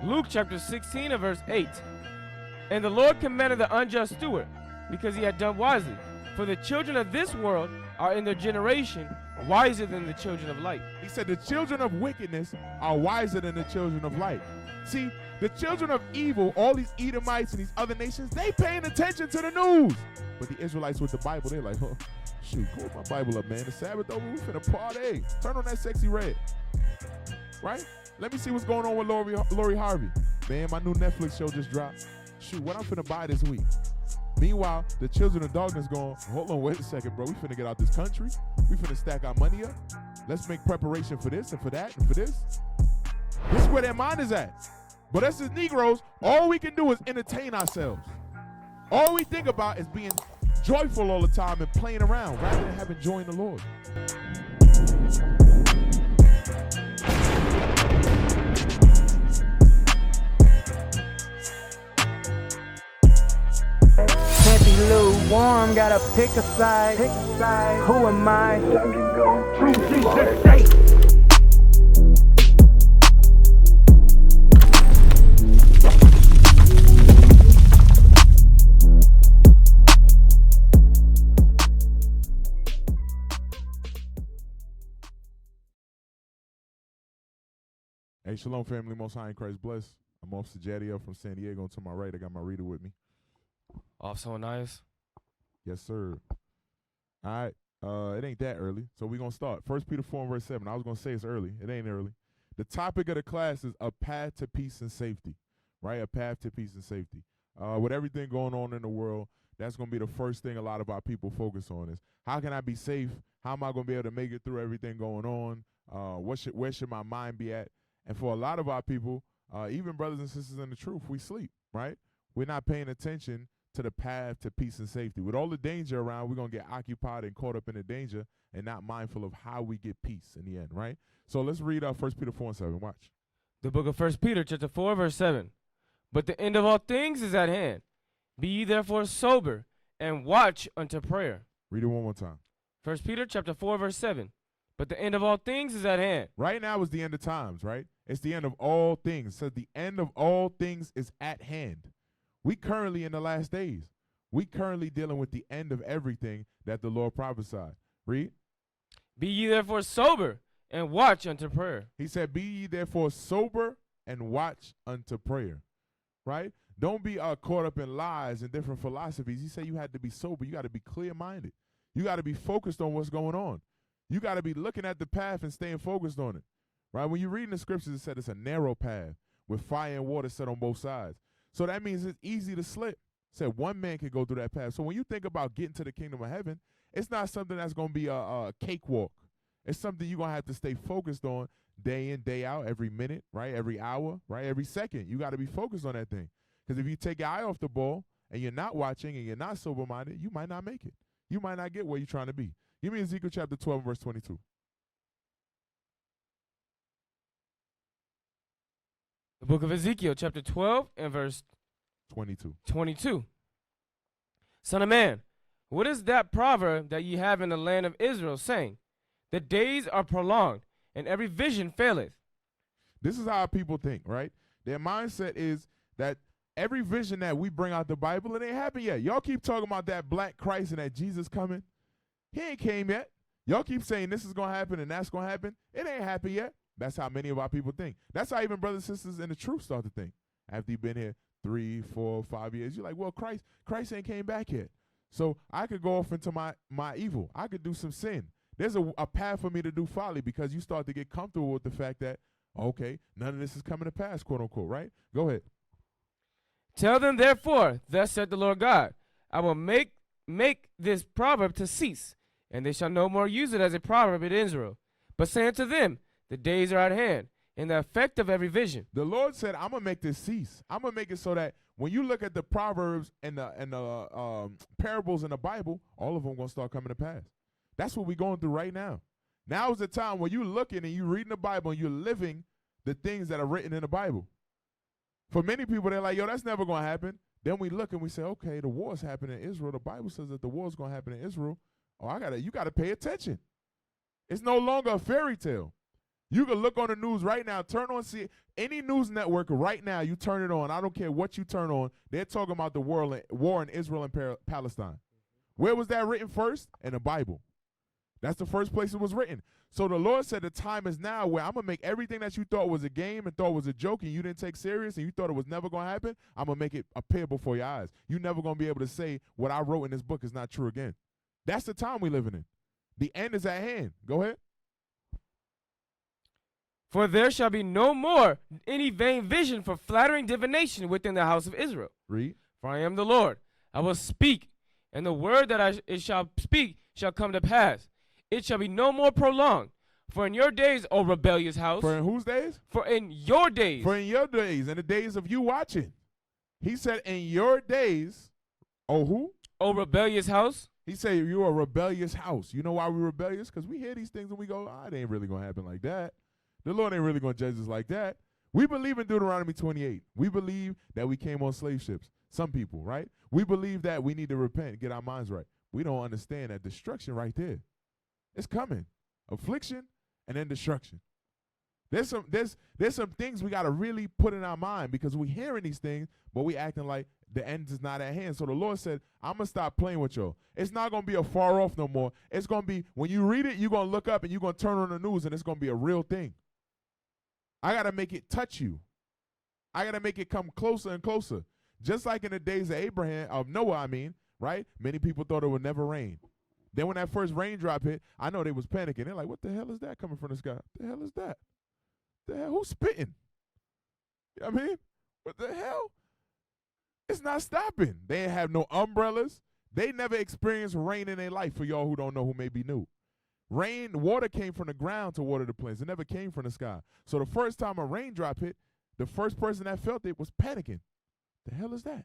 Luke chapter 16 and verse 8. And the Lord commanded the unjust steward, because he had done wisely. For the children of this world are in their generation wiser than the children of light. He said the children of wickedness are wiser than the children of light. See, the children of evil, all these Edomites and these other nations, they paying attention to the news. But the Israelites with the Bible, they're like, oh, shoot, pull my Bible up, man. The Sabbath over, we finna party. Turn on that sexy red. Right? Let me see what's going on with Lori Harvey. Man, my new Netflix show just dropped. Shoot, what I'm finna buy this week. Meanwhile, the children of darkness going, hold on, wait a second, bro. We finna get out this country. We finna stack our money up. Let's make preparation for this and for that and for this. This is where their mind is at. But us as Negroes, all we can do is entertain ourselves. All we think about is being joyful all the time and playing around rather than having joy in the Lord. Can't be lukewarm, gotta pick a side. Who am I? True Jesus state. Hey, shalom, family. Most High in Christ bless. I'm Officer Jadiel from San Diego. To my right, I got my reader with me. Officer Onias. Yes, sir. All right. It ain't that early, so we're going to start. 1 Peter 4 and verse 7. I was going to say it's early. It ain't early. The topic of the class is a path to peace and safety, right? A path to peace and safety. With everything going on in the world, that's going to be the first thing a lot of our people focus on is, how can I be safe? How am I going to be able to make it through everything going on? Where should my mind be at? And for a lot of our people, even brothers and sisters in the truth, we sleep, right? We're not paying attention to the path to peace and safety. With all the danger around, we're going to get occupied and caught up in the danger and not mindful of how we get peace in the end, right? So let's read 1 Peter 4 and 7. Watch. The book of 1 Peter chapter 4 verse 7. But the end of all things is at hand. Be ye therefore sober and watch unto prayer. Read it one more time. 1 Peter chapter 4 verse 7. But the end of all things is at hand. Right now is the end of times, right? It's the end of all things. It says the end of all things is at hand. We currently in the last days. We currently dealing with the end of everything that the Lord prophesied. Read. Be ye therefore sober and watch unto prayer. He said, be ye therefore sober and watch unto prayer. Right? Don't be caught up in lies and different philosophies. He said you had to be sober. You got to be clear-minded. You got to be focused on what's going on. You got to be looking at the path and staying focused on it. Right? When you read in the scriptures, it said it's a narrow path with fire and water set on both sides. So that means it's easy to slip. It said one man can go through that path. So when you think about getting to the kingdom of heaven, it's not something that's going to be a cakewalk. It's something you're going to have to stay focused on day in, day out, every minute, right? Every hour, right? Every second. You got to be focused on that thing. Because if you take your eye off the ball and you're not watching and you're not sober-minded, you might not make it. You might not get where you're trying to be. Give me Ezekiel chapter 12, verse 22. The book of Ezekiel chapter 12 and verse 22. Son of man, what is that proverb that ye have in the land of Israel, saying, the days are prolonged, and every vision faileth? This is how people think, right? Their mindset is that every vision that we bring out the Bible, it ain't happened yet. Y'all keep talking about that black Christ and that Jesus coming. He ain't came yet. Y'all keep saying this is going to happen and that's going to happen. It ain't happened yet. That's how many of our people think. That's how even brothers and sisters in the truth start to think. After you've been here 3, 4, 5 years, you're like, well, Christ ain't came back yet. So I could go off into my evil. I could do some sin. There's a path for me to do folly, because you start to get comfortable with the fact that, okay, none of this is coming to pass, quote unquote, right? Go ahead. Tell them therefore, thus saith the Lord God, I will make this proverb to cease, and they shall no more use it as a proverb in Israel. But say unto them, the days are at hand, and the effect of every vision. The Lord said, I'm going to make this cease. I'm going to make it so that when you look at the proverbs and the parables in the Bible, all of them going to start coming to pass. That's what we're going through right now. Now is the time when you're looking and you're reading the Bible and you're living the things that are written in the Bible. For many people, they're like, yo, that's never going to happen. Then we look and we say, okay, the war's happening in Israel. The Bible says that the war's going to happen in Israel. Oh, you got to pay attention. It's no longer a fairy tale. You can look on the news right now, turn on see any news network right now, you turn it on. I don't care what you turn on. They're talking about the war in Israel and Palestine. Where was that written first? In the Bible. That's the first place it was written. So the Lord said the time is now where I'm going to make everything that you thought was a game and thought was a joke and you didn't take serious and you thought it was never going to happen, I'm going to make it appear before your eyes. You're never going to be able to say what I wrote in this book is not true again. That's the time we're living in. The end is at hand. Go ahead. For there shall be no more any vain vision for flattering divination within the house of Israel. Read. For I am the Lord. I will speak, and the word that it shall speak shall come to pass. It shall be no more prolonged. For in your days, O rebellious house. For in whose days? For in your days. For in your days, in the days of you watching. He said, in your days, oh who? O rebellious house. He said, you're a rebellious house. You know why we're rebellious? Because we hear these things and we go, it ain't really going to happen like that. The Lord ain't really going to judge us like that. We believe in Deuteronomy 28. We believe that we came on slave ships. Some people, right? We believe that we need to repent and get our minds right. We don't understand that destruction right there. It's coming. Affliction and then destruction. There's some things we got to really put in our mind because we hearing these things, but we acting like the end is not at hand. So the Lord said, I'm going to stop playing with y'all. It's not going to be a far off no more. It's going to be, when you read it, you're going to look up and you're going to turn on the news and it's going to be a real thing. I got to make it touch you. I got to make it come closer and closer. Just like in the days of Noah, right? Many people thought it would never rain. Then when that first raindrop hit, I know they was panicking. They're like, what the hell is that coming from the sky? What the hell is that? The hell? Who's spitting? You know what I mean? What the hell? It's not stopping. They ain't have no umbrellas. They never experienced rain in their life, for y'all who don't know, who may be new. Water came from the ground to water the plants. It never came from the sky. So the first time a raindrop hit, the first person that felt it was panicking. The hell is that?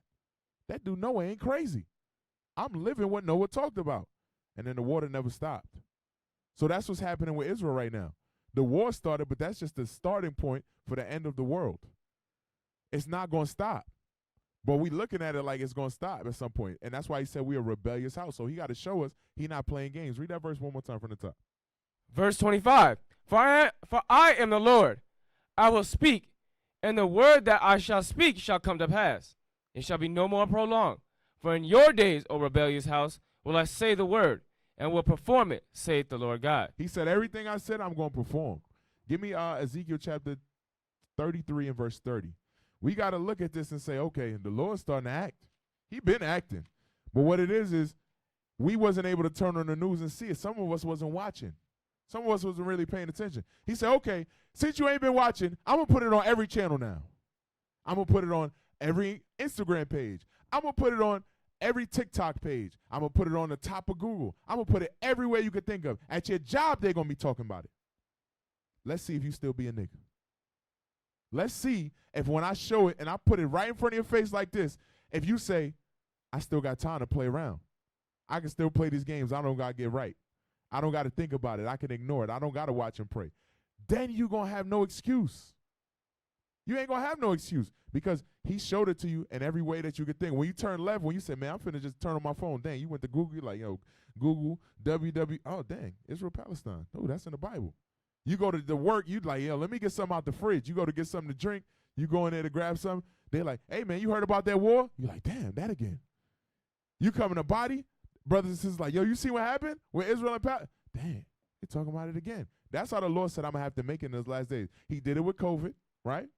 That dude Noah ain't crazy. I'm living what Noah talked about. And then the water never stopped. So that's what's happening with Israel right now. The war started, but that's just the starting point for the end of the world. It's not going to stop. But we looking at it like it's going to stop at some point. And that's why he said we're a rebellious house. So he got to show us he not playing games. Read that verse one more time from the top. Verse 25. For I am the Lord. I will speak, and the word that I shall speak shall come to pass. It shall be no more prolonged. For in your days, O rebellious house, will I say the word, and will perform it, saith the Lord God. He said, everything I said, I'm going to perform. Give me Ezekiel chapter 33 and verse 30. We got to look at this and say, okay, the Lord's starting to act. He been acting. But what it is we wasn't able to turn on the news and see it. Some of us wasn't watching. Some of us wasn't really paying attention. He said, okay, since you ain't been watching, I'm going to put it on every channel now. I'm going to put it on every Instagram page. I'm going to put it on every TikTok page. I'm going to put it on the top of Google. I'm going to put it everywhere you could think of. At your job, they're going to be talking about it. Let's see if you still be a nigga. Let's see if when I show it and I put it right in front of your face like this, if you say, I still got time to play around. I can still play these games. I don't got to get right. I don't got to think about it. I can ignore it. I don't got to watch and pray. Then you going to have no excuse. You ain't going to have no excuse because he showed it to you in every way that you could think. When you turn left, when you say, man, I'm finna just turn on my phone. Dang, you went to Google. You're like, yo, Google, www. Oh, dang, Israel, Palestine. Oh, that's in the Bible. You go to the work, you like, yo, let me get something out the fridge. You go to get something to drink. You go in there to grab something. They're like, hey, man, you heard about that war? You're like, damn, that again. You come in a body, brothers and sisters like, yo, you see what happened with Israel and Palestine? Dang, they're talking about it again. That's how the Lord said I'm going to have to make it in those last days. He did it with COVID, right?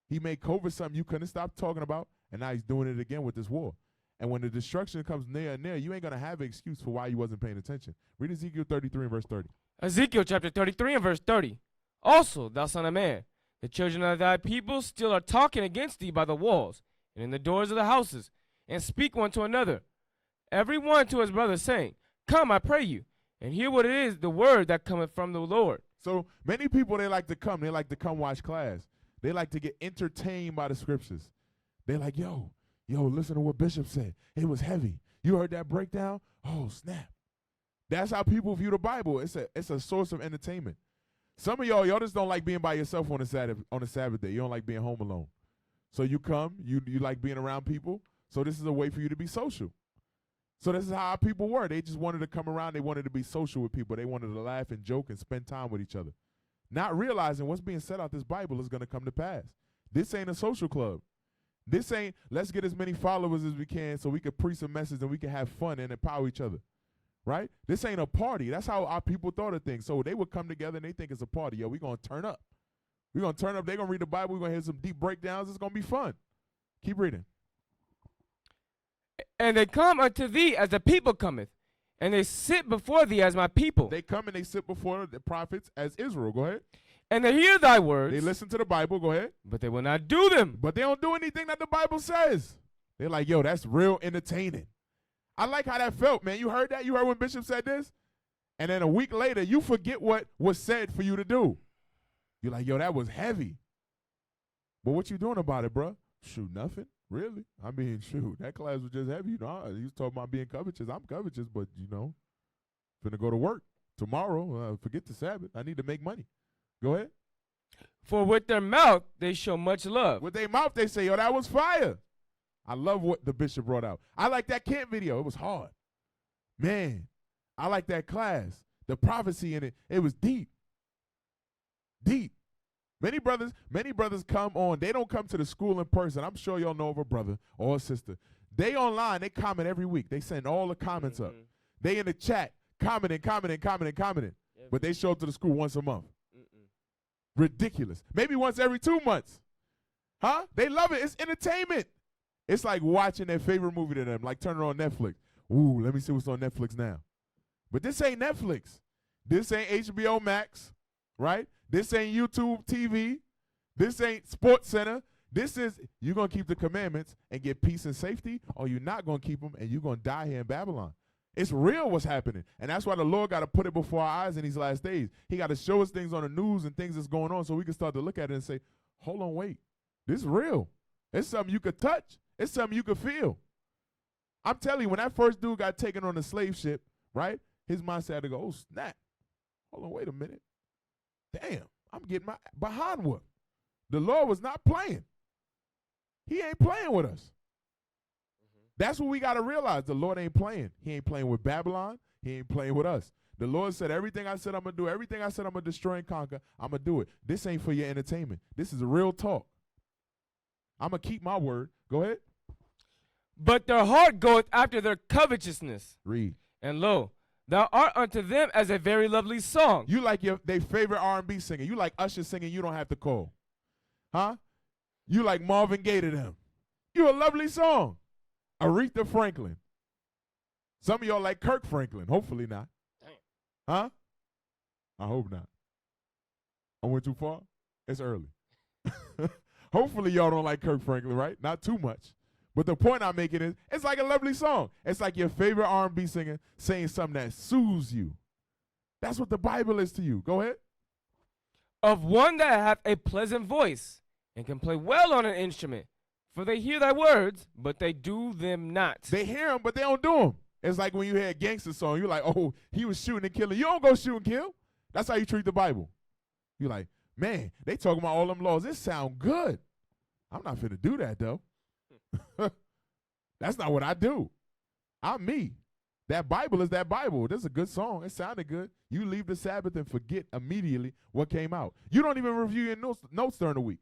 He made COVID something you couldn't stop talking about, and now he's doing it again with this war. And when the destruction comes near and near, you ain't going to have an excuse for why you wasn't paying attention. Read Ezekiel 33 and verse 30. Ezekiel chapter 33 and verse 30. Also, thou son of man, the children of thy people still are talking against thee by the walls and in the doors of the houses, and speak one to another, every one to his brother, saying, come, I pray you, and hear what it is, the word that cometh from the Lord. So many people, they like to come watch class. They like to get entertained by the scriptures. They're like, yo, listen to what Bishop said. It was heavy. You heard that breakdown? Oh, snap. That's how people view the Bible. It's a source of entertainment. Some of y'all just don't like being by yourself on a Sabbath day. You don't like being home alone. So you come, you like being around people. So this is a way for you to be social. So this is how our people were. They just wanted to come around. They wanted to be social with people. They wanted to laugh and joke and spend time with each other. not realizing what's being said out this Bible is going to come to pass. This ain't a social club. This ain't, let's get as many followers as we can so we can preach a message and we can have fun and empower each other, right? This ain't a party. That's how our people thought of things. So they would come together and they think it's a party. Yo, we're going to turn up. We're going to turn up. They're going to read the Bible. We're going to hear some deep breakdowns. It's going to be fun. Keep reading. And they come unto thee as the people cometh, and they sit before thee as my people. They come and they sit before the prophets as Israel. Go ahead. And they hear thy words. They listen to the Bible. Go ahead. But they will not do them. But they don't do anything that the Bible says. They're like, yo, that's real entertaining. I like how that felt, man. You heard that? You heard when Bishop said this? And then a week later, you forget what was said for you to do. You're like, yo, that was heavy. But what you doing about it, bro? Shoot, nothing. Really? I mean, shoot, that class was just heavy. You know, he was talking about being covetous. I'm covetous, but, you know, finna go to work tomorrow. Forget the Sabbath. I need to make money. Go ahead. For with their mouth they show much love. With their mouth they say, yo, that was fire. I love what the bishop brought out. I like that camp video. It was hard. Man, I like that class. The prophecy in it, it was deep. Deep. Many brothers come on. They don't come to the school in person. I'm sure y'all know of a brother or a sister. They online, they comment every week. They send all the comments up. They in the chat, commenting. But they show up to the school once a month. Ridiculous. Maybe once every 2 months. Huh? They love it. It's entertainment. It's like watching their favorite movie to them, like turning on Netflix. Ooh, let me see what's on Netflix now. But this ain't Netflix. This ain't HBO Max, right? This ain't YouTube TV. This ain't Sports Center. This is, you're going to keep the commandments and get peace and safety, or you're not going to keep them and you're going to die here in Babylon. It's real what's happening. And that's why the Lord got to put it before our eyes in these last days. He got to show us things on the news and things that's going on so we can start to look at it and say, hold on, wait. This is real. It's something you could touch. It's something you could feel. I'm telling you, when that first dude got taken on the slave ship, right, his mindset had to go, oh, snap. Hold on, wait a minute. Damn, I'm getting my behind whooped. The Lord was not playing. He ain't playing with us. That's what we got to realize. The Lord ain't playing. He ain't playing with Babylon. He ain't playing with us. The Lord said, everything I said I'm going to do, everything I said I'm going to destroy and conquer, I'm going to do it. This ain't for your entertainment. This is a real talk. I'm going to keep my word. Go ahead. But their heart goeth after their covetousness. Read. And lo, thou art unto them as a very lovely song. You like their favorite R&B singer. You like Usher singing, you don't have to call. Huh? You like Marvin Gaye to them. You a lovely song. Aretha Franklin. Some of y'all like Kirk Franklin. Hopefully not. Damn. Huh? I hope not. I went too far? It's early. Hopefully y'all don't like Kirk Franklin, right? Not too much. But the point I'm making is, it's like a lovely song. It's like your favorite R&B singer saying something that soothes you. That's what the Bible is to you. Go ahead. Of one that hath a pleasant voice, and can play well on an instrument. For they hear thy words, but they do them not. They hear them, but they don't do them. It's like when you hear a gangster song, you're like, oh, he was shooting and killing. You don't go shoot and kill. That's how you treat the Bible. You're like, man, they talking about all them laws. This sound good. I'm not finna do that, though. That's not what I do. I'm me. That Bible is that Bible. This is a good song. It sounded good. You leave the Sabbath and forget immediately what came out. You don't even review your notes during the week.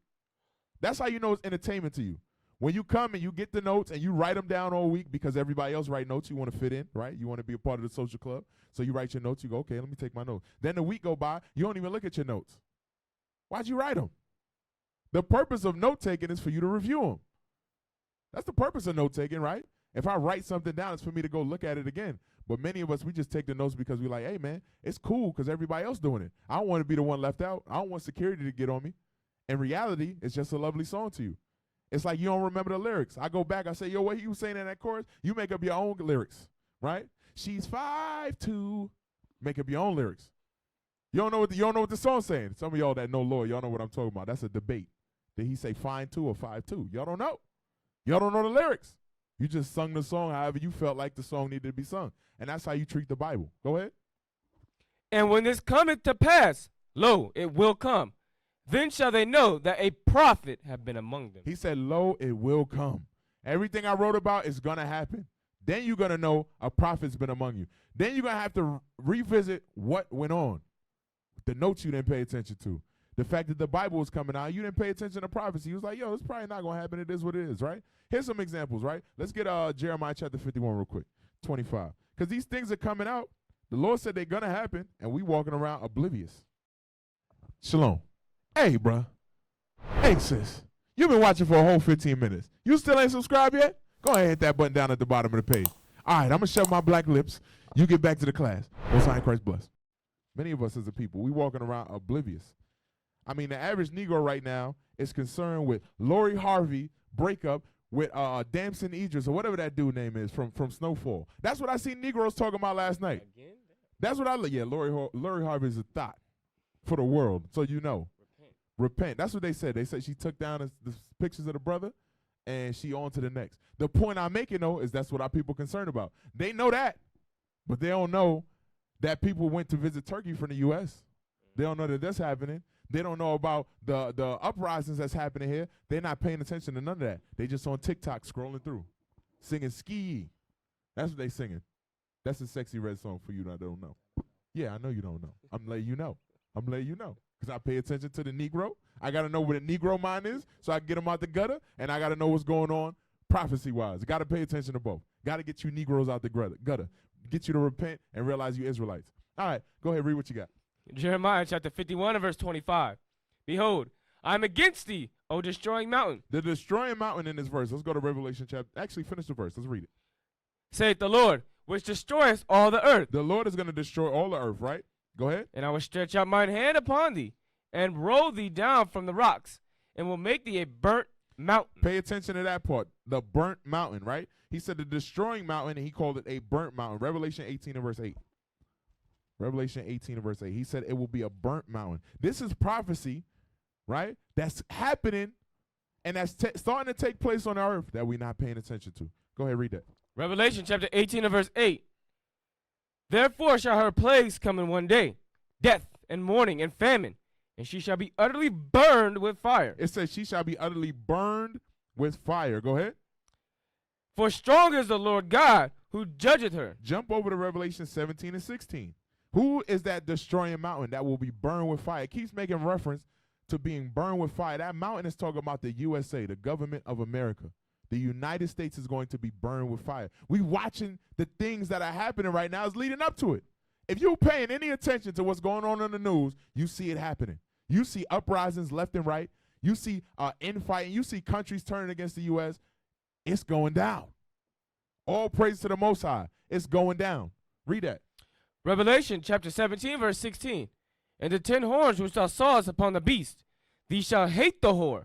That's how you know it's entertainment to you. When you come and you get the notes and you write them down all week because everybody else write notes, you want to fit in, right? You want to be a part of the social club. So you write your notes. You go, okay, let me take my notes. Then the week go by. You don't even look at your notes. Why'd you write them? The purpose of note-taking is for you to review them. That's the purpose of note-taking, right? If I write something down, it's for me to go look at it again. But many of us, we just take the notes because we're like, hey, man, it's cool because everybody else doing it. I don't want to be the one left out. I don't want security to get on me. In reality, it's just a lovely song to you. It's like you don't remember the lyrics. I go back, I say, yo, what you saying in that chorus? You make up your own lyrics, right? She's 5'2". Make up your own lyrics. You don't know what the song's saying. Some of y'all that know Lord, y'all know what I'm talking about. That's a debate. Did he say 5'2" or 5'2"? Y'all don't know. Y'all don't know the lyrics. You just sung the song however you felt like the song needed to be sung. And that's how you treat the Bible. Go ahead. And when this cometh to pass, lo, it will come. Then shall they know that a prophet have been among them. He said, lo, it will come. Everything I wrote about is going to happen. Then you're going to know a prophet's been among you. Then you're going to have to revisit what went on. The notes you didn't pay attention to. The fact that the Bible was coming out, you didn't pay attention to prophecy. You was like, yo, it's probably not going to happen. It is what it is, right? Here's some examples, right? Let's get Jeremiah chapter 51 real quick, 25. Because these things are coming out. The Lord said they're going to happen, and we walking around oblivious. Shalom. Hey, bruh. Hey, sis. You've been watching for a whole 15 minutes. You still ain't subscribed yet? Go ahead and hit that button down at the bottom of the page. All right, I'm going to shut my black lips. You get back to the class. Most High in Christ bless. Many of us as a people, we walking around oblivious. I mean, the average Negro right now is concerned with Lori Harvey breakup with Damson Idris or whatever that dude name is from Snowfall. That's what I seen Negroes talking about last night. Again? That's what yeah, Lori Harvey is a thought for the world, so you know. Repent. That's what they said. They said she took down the pictures of the brother and she on to the next. The point I'm making, though, is that's what our people concerned about. They know that, but they don't know that people went to visit Turkey from the U.S. They don't know that that's happening. They don't know about the uprisings that's happening here. They're not paying attention to none of that. They just on TikTok scrolling through, singing Ski. That's what they singing. That's a sexy red song for you that don't know. Yeah, I know you don't know. I'm letting you know. Because I pay attention to the Negro. I got to know where the Negro mind is so I can get them out the gutter, and I got to know what's going on prophecy-wise. Got to pay attention to both. Got to get you Negroes out the gutter. Get you to repent and realize you Israelites. All right, go ahead, read what you got. Jeremiah chapter 51 and verse 25. Behold, I am against thee, O destroying mountain. The destroying mountain in this verse. Let's go to Revelation chapter. Actually, finish the verse. Let's read it. Saith the Lord, which destroyeth all the earth. The Lord is going to destroy all the earth, right? Go ahead. And I will stretch out mine hand upon thee, and roll thee down from the rocks, and will make thee a burnt mountain. Pay attention to that part. The burnt mountain, right? He said the destroying mountain, and he called it a burnt mountain. Revelation 18 and verse 8. Revelation 18 and verse 8. He said it will be a burnt mountain. This is prophecy, right? That's happening, and that's starting to take place on the earth that we're not paying attention to. Go ahead, read that. Revelation chapter 18 and verse 8. Therefore shall her plagues come in one day, death and mourning and famine, and she shall be utterly burned with fire. It says she shall be utterly burned with fire. Go ahead. For strong is the Lord God who judgeth her. Jump over to Revelation 17 and 16. Who is that destroying mountain that will be burned with fire? It keeps making reference to being burned with fire. That mountain is talking about the USA, the government of America. The United States is going to be burned with fire. We watching the things that are happening right now is leading up to it. If you're paying any attention to what's going on in the news, you see it happening. You see uprisings left and right. You see infighting. You see countries turning against the U.S. It's going down. All praise to the Most High. It's going down. Read that. Revelation chapter 17 verse 16. And the 10 horns which thou sawest upon the beast, these shall hate the whore,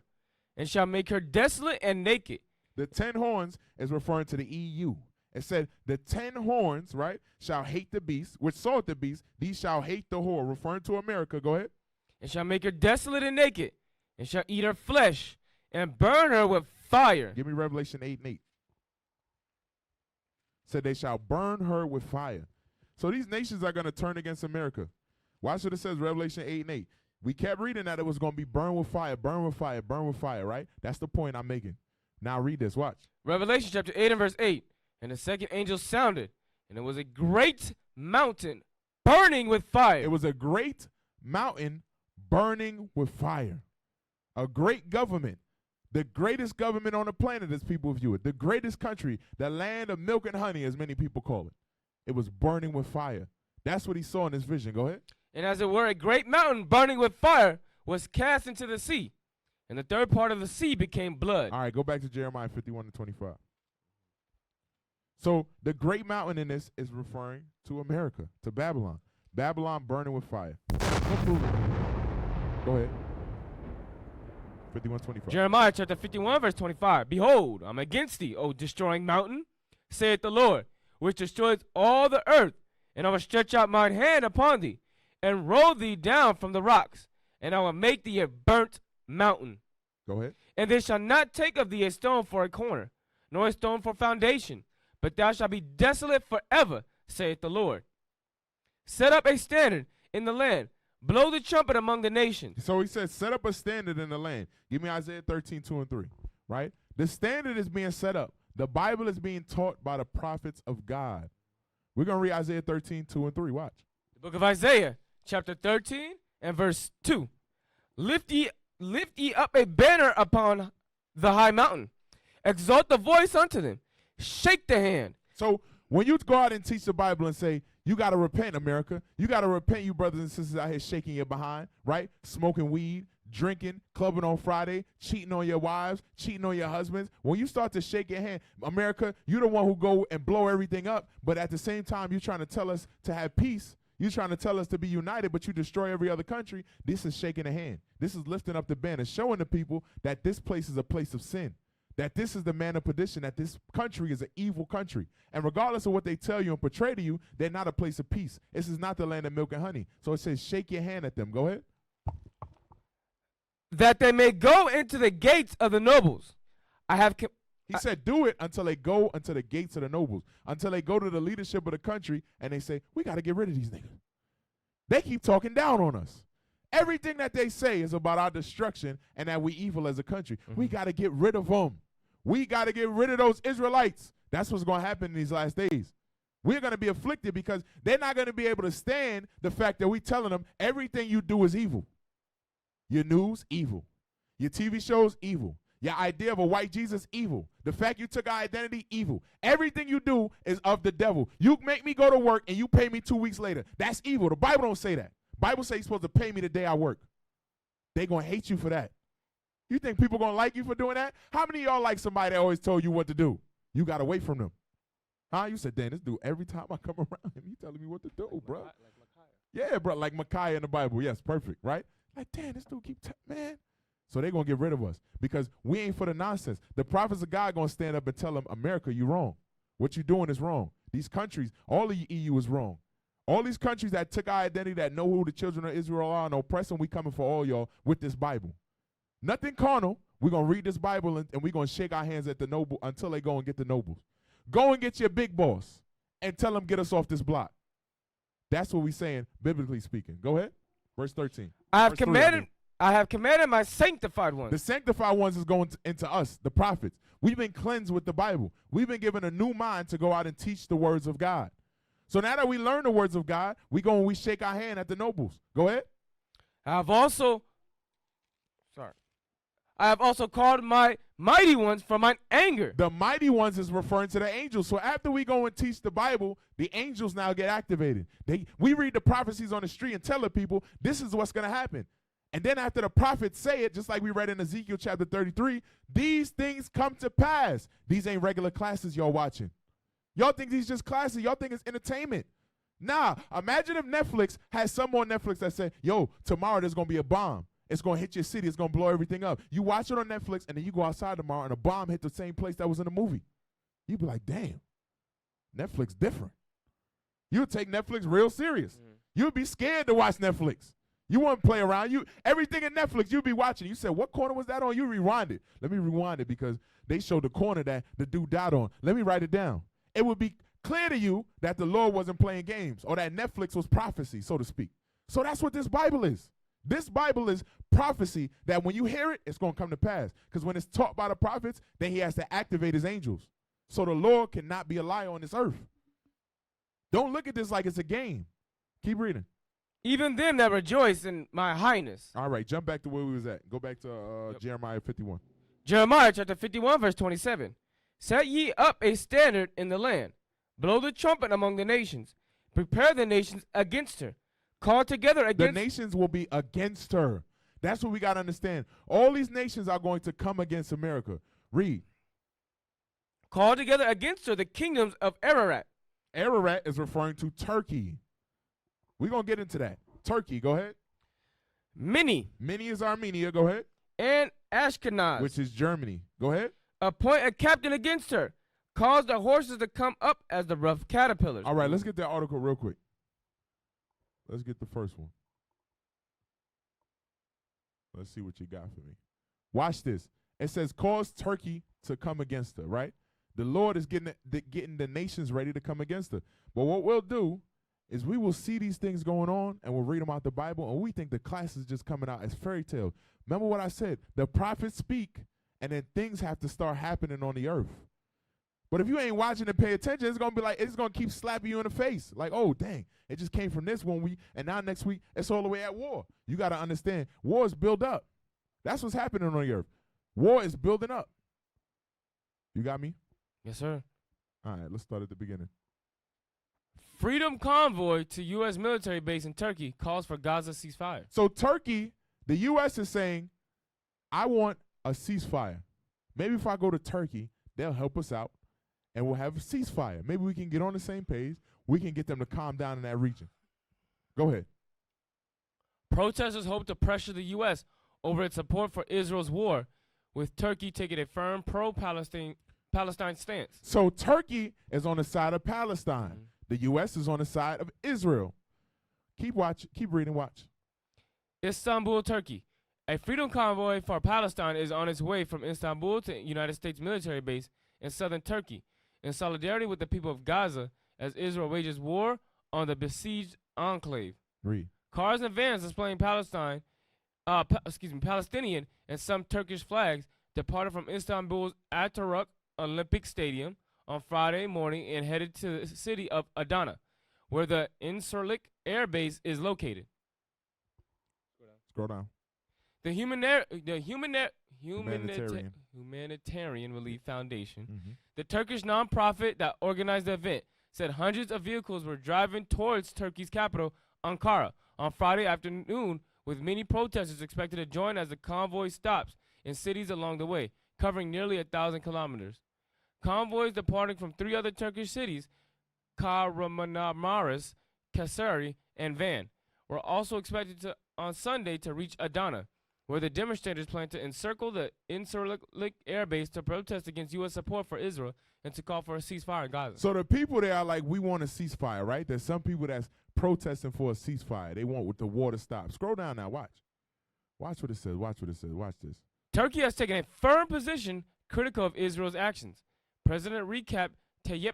and shall make her desolate and naked. The 10 horns is referring to the EU. It said the 10 horns, right, shall hate the beast, which saweth the beast, these shall hate the whore, referring to America. Go ahead. And shall make her desolate and naked, and shall eat her flesh, and burn her with fire. Give me Revelation 8 and 8. Said they shall burn her with fire. So these nations are going to turn against America. Watch what it says, Revelation 8 and 8. We kept reading that it was going to be burned with fire, burn with fire, burn with fire, right? That's the point I'm making. Now read this, watch. Revelation chapter 8 and verse 8. And the second angel sounded, and it was a great mountain burning with fire. It was a great mountain burning with fire. A great government. The greatest government on the planet as people view it. The greatest country. The land of milk and honey, as many people call it. It was burning with fire. That's what he saw in his vision. Go ahead. And as it were, a great mountain burning with fire was cast into the sea. And the third part of the sea became blood. All right, go back to Jeremiah 51 and 25. So the great mountain in this is referring to America, to Babylon. Babylon burning with fire. Go ahead. 51:25. Jeremiah chapter 51 verse 25. Behold, I'm against thee, O destroying mountain, saith the Lord, which destroys all the earth. And I will stretch out mine hand upon thee, and roll thee down from the rocks, and I will make thee a burnt mountain. Go ahead. And they shall not take of thee a stone for a corner, nor a stone for foundation, but thou shalt be desolate forever, saith the Lord. Set up a standard in the land, blow the trumpet among the nations. So he says, set up a standard in the land. Give me Isaiah 13, 2 and 3, right? The standard is being set up. The Bible is being taught by the prophets of God. We're going to read Isaiah 13, 2 and 3. Watch. The book of Isaiah, chapter 13 and verse 2. Lift ye up a banner upon the high mountain. Exalt the voice unto them. Shake the hand. So when you go out and teach the Bible and say, you got to repent, America. You got to repent, you brothers and sisters out here shaking your behind, right? Smoking weed, drinking, clubbing on Friday, cheating on your wives, cheating on your husbands. When you start to shake your hand, America, you're the one who go and blow everything up, but at the same time, you're trying to tell us to have peace. You're trying to tell us to be united, but you destroy every other country. This is shaking a hand. This is lifting up the banner, showing the people that this place is a place of sin, that this is the man of perdition, that this country is an evil country. And regardless of what they tell you and portray to you, they're not a place of peace. This is not the land of milk and honey. So it says, shake your hand at them. Go ahead. That they may go into the gates of the nobles. He said, do it until they go into the gates of the nobles, until they go to the leadership of the country and they say, we got to get rid of these niggas. They keep talking down on us. Everything that they say is about our destruction and that we evil as a country. We got to get rid of them. We got to get rid of those Israelites. That's what's going to happen in these last days. We're going to be afflicted because they're not going to be able to stand the fact that we're telling them everything you do is evil. Your news, evil. Your TV shows, evil. Your idea of a white Jesus, evil. The fact you took our identity, evil. Everything you do is of the devil. You make me go to work and you pay me 2 weeks later. That's evil. The Bible don't say that. Bible says you're supposed to pay me the day I work. They're going to hate you for that. You think people going to like you for doing that? How many of y'all like somebody that always told you what to do? You got away from them. Huh? You said, damn, this dude, every time I come around him, he telling me what to do, bro. Like yeah, bro, like Micaiah in the Bible. Yes, perfect, right? Like, damn, this dude man. So they're going to get rid of us because we ain't for the nonsense. The prophets of God going to stand up and tell them, America, you wrong. What you doing is wrong. These countries, all of the EU is wrong. All these countries that took our identity, that know who the children of Israel are and oppress them, we coming for all y'all with this Bible. Nothing carnal. We're going to read this Bible and we're going to shake our hands at the noble until they go and get the nobles. Go and get your big boss and tell them get us off this block. That's what we're saying, biblically speaking. Go ahead. Verse 13. I have commanded my sanctified ones. The sanctified ones is going into us, the prophets. We've been cleansed with the Bible. We've been given a new mind to go out and teach the words of God. So now that we learn the words of God, we go and we shake our hand at the nobles. Go ahead. I have also called my mighty ones from mine anger. The mighty ones is referring to the angels. So after we go and teach the Bible, the angels now get activated. We read the prophecies on the street and tell the people, this is what's going to happen. And then after the prophets say it, just like we read in Ezekiel chapter 33, these things come to pass. These ain't regular classes y'all watching. Y'all think these just classes. Y'all think it's entertainment. Nah, imagine if Netflix has some on Netflix that say, yo, tomorrow there's going to be a bomb. It's going to hit your city. It's going to blow everything up. You watch it on Netflix, and then you go outside tomorrow, and a bomb hit the same place that was in the movie. You'd be like, damn, Netflix different. You would take Netflix real serious. You'd be scared to watch Netflix. You wouldn't play around. Everything in Netflix, you'd be watching. You said, what corner was that on? You rewind it. Let me rewind it because they showed the corner that the dude died on. Let me write it down. It would be clear to you that the Lord wasn't playing games or that Netflix was prophecy, so to speak. So that's what this Bible is. This Bible is prophecy that when you hear it, it's going to come to pass. Because when it's taught by the prophets, then he has to activate his angels. So the Lord cannot be a liar on this earth. Don't look at this like it's a game. Keep reading. Even them that rejoice in my highness. All right, jump back to where we was at. Go back to Jeremiah 51. Jeremiah chapter 51, verse 27. Set ye up a standard in the land. Blow the trumpet among the nations. Prepare the nations against her. Call together against... The nations will be against her. That's what we got to understand. All these nations are going to come against America. Read. Call together against her the kingdoms of Ararat. Ararat is referring to Turkey. We're going to get into that. Turkey, go ahead. Many is Armenia, go ahead. And Ashkenaz, which is Germany. Go ahead. Appoint a captain against her. Cause the horses to come up as the rough caterpillars. All right, let's get that article real quick. Let's get the first one. Let's see what you got for me. Watch this. It says, cause Turkey to come against her, right? The Lord is getting the nations ready to come against her. But what we'll do is we will see these things going on, and we'll read them out the Bible, and we think the class is just coming out as fairy tales. Remember what I said. The prophets speak, and then things have to start happening on the earth. But if you ain't watching and pay attention, it's gonna be like it's gonna keep slapping you in the face. Like, oh dang, it just came from this 1 week, and now next week it's all the way at war. You gotta understand, war is built up. That's what's happening on the earth. War is building up. You got me? Yes, sir. All right, let's start at the beginning. Freedom convoy to U.S. military base in Turkey calls for Gaza ceasefire. So Turkey, the U.S. is saying, I want a ceasefire. Maybe if I go to Turkey, they'll help us out, and we'll have a ceasefire. Maybe we can get on the same page. We can get them to calm down in that region. Go ahead. Protesters hope to pressure the U.S. over its support for Israel's war, with Turkey taking a firm pro-Palestine stance. So Turkey is on the side of Palestine. Mm-hmm. The U.S. is on the side of Israel. Keep reading, watch. Istanbul, Turkey. A freedom convoy for Palestine is on its way from Istanbul to United States military base in southern Turkey, in solidarity with the people of Gaza as Israel wages war on the besieged enclave. Read. Cars and vans displaying Palestinian and some Turkish flags departed from Istanbul's Atatürk Olympic Stadium on Friday morning and headed to the city of Adana, where the Incirlik Air Base is located. Scroll down. The Humanitarian Relief Foundation, the Turkish nonprofit that organized the event, said hundreds of vehicles were driving towards Turkey's capital, Ankara, on Friday afternoon, with many protesters expected to join as the convoy stops in cities along the way, covering nearly 1,000 kilometers. Convoys departing from 3 other Turkish cities, Kahramanmaraş, Kayseri, and Van, were also expected on Sunday to reach Adana, where the demonstrators plan to encircle the Incirlik Air Base to protest against U.S. support for Israel and to call for a ceasefire in Gaza. So the people there are like, we want a ceasefire, right? There's some people that's protesting for a ceasefire. They want the war to stop. Scroll down now. Watch. Watch what it says. Watch what it says. Watch this. Turkey has taken a firm position critical of Israel's actions. President Recep Tayyip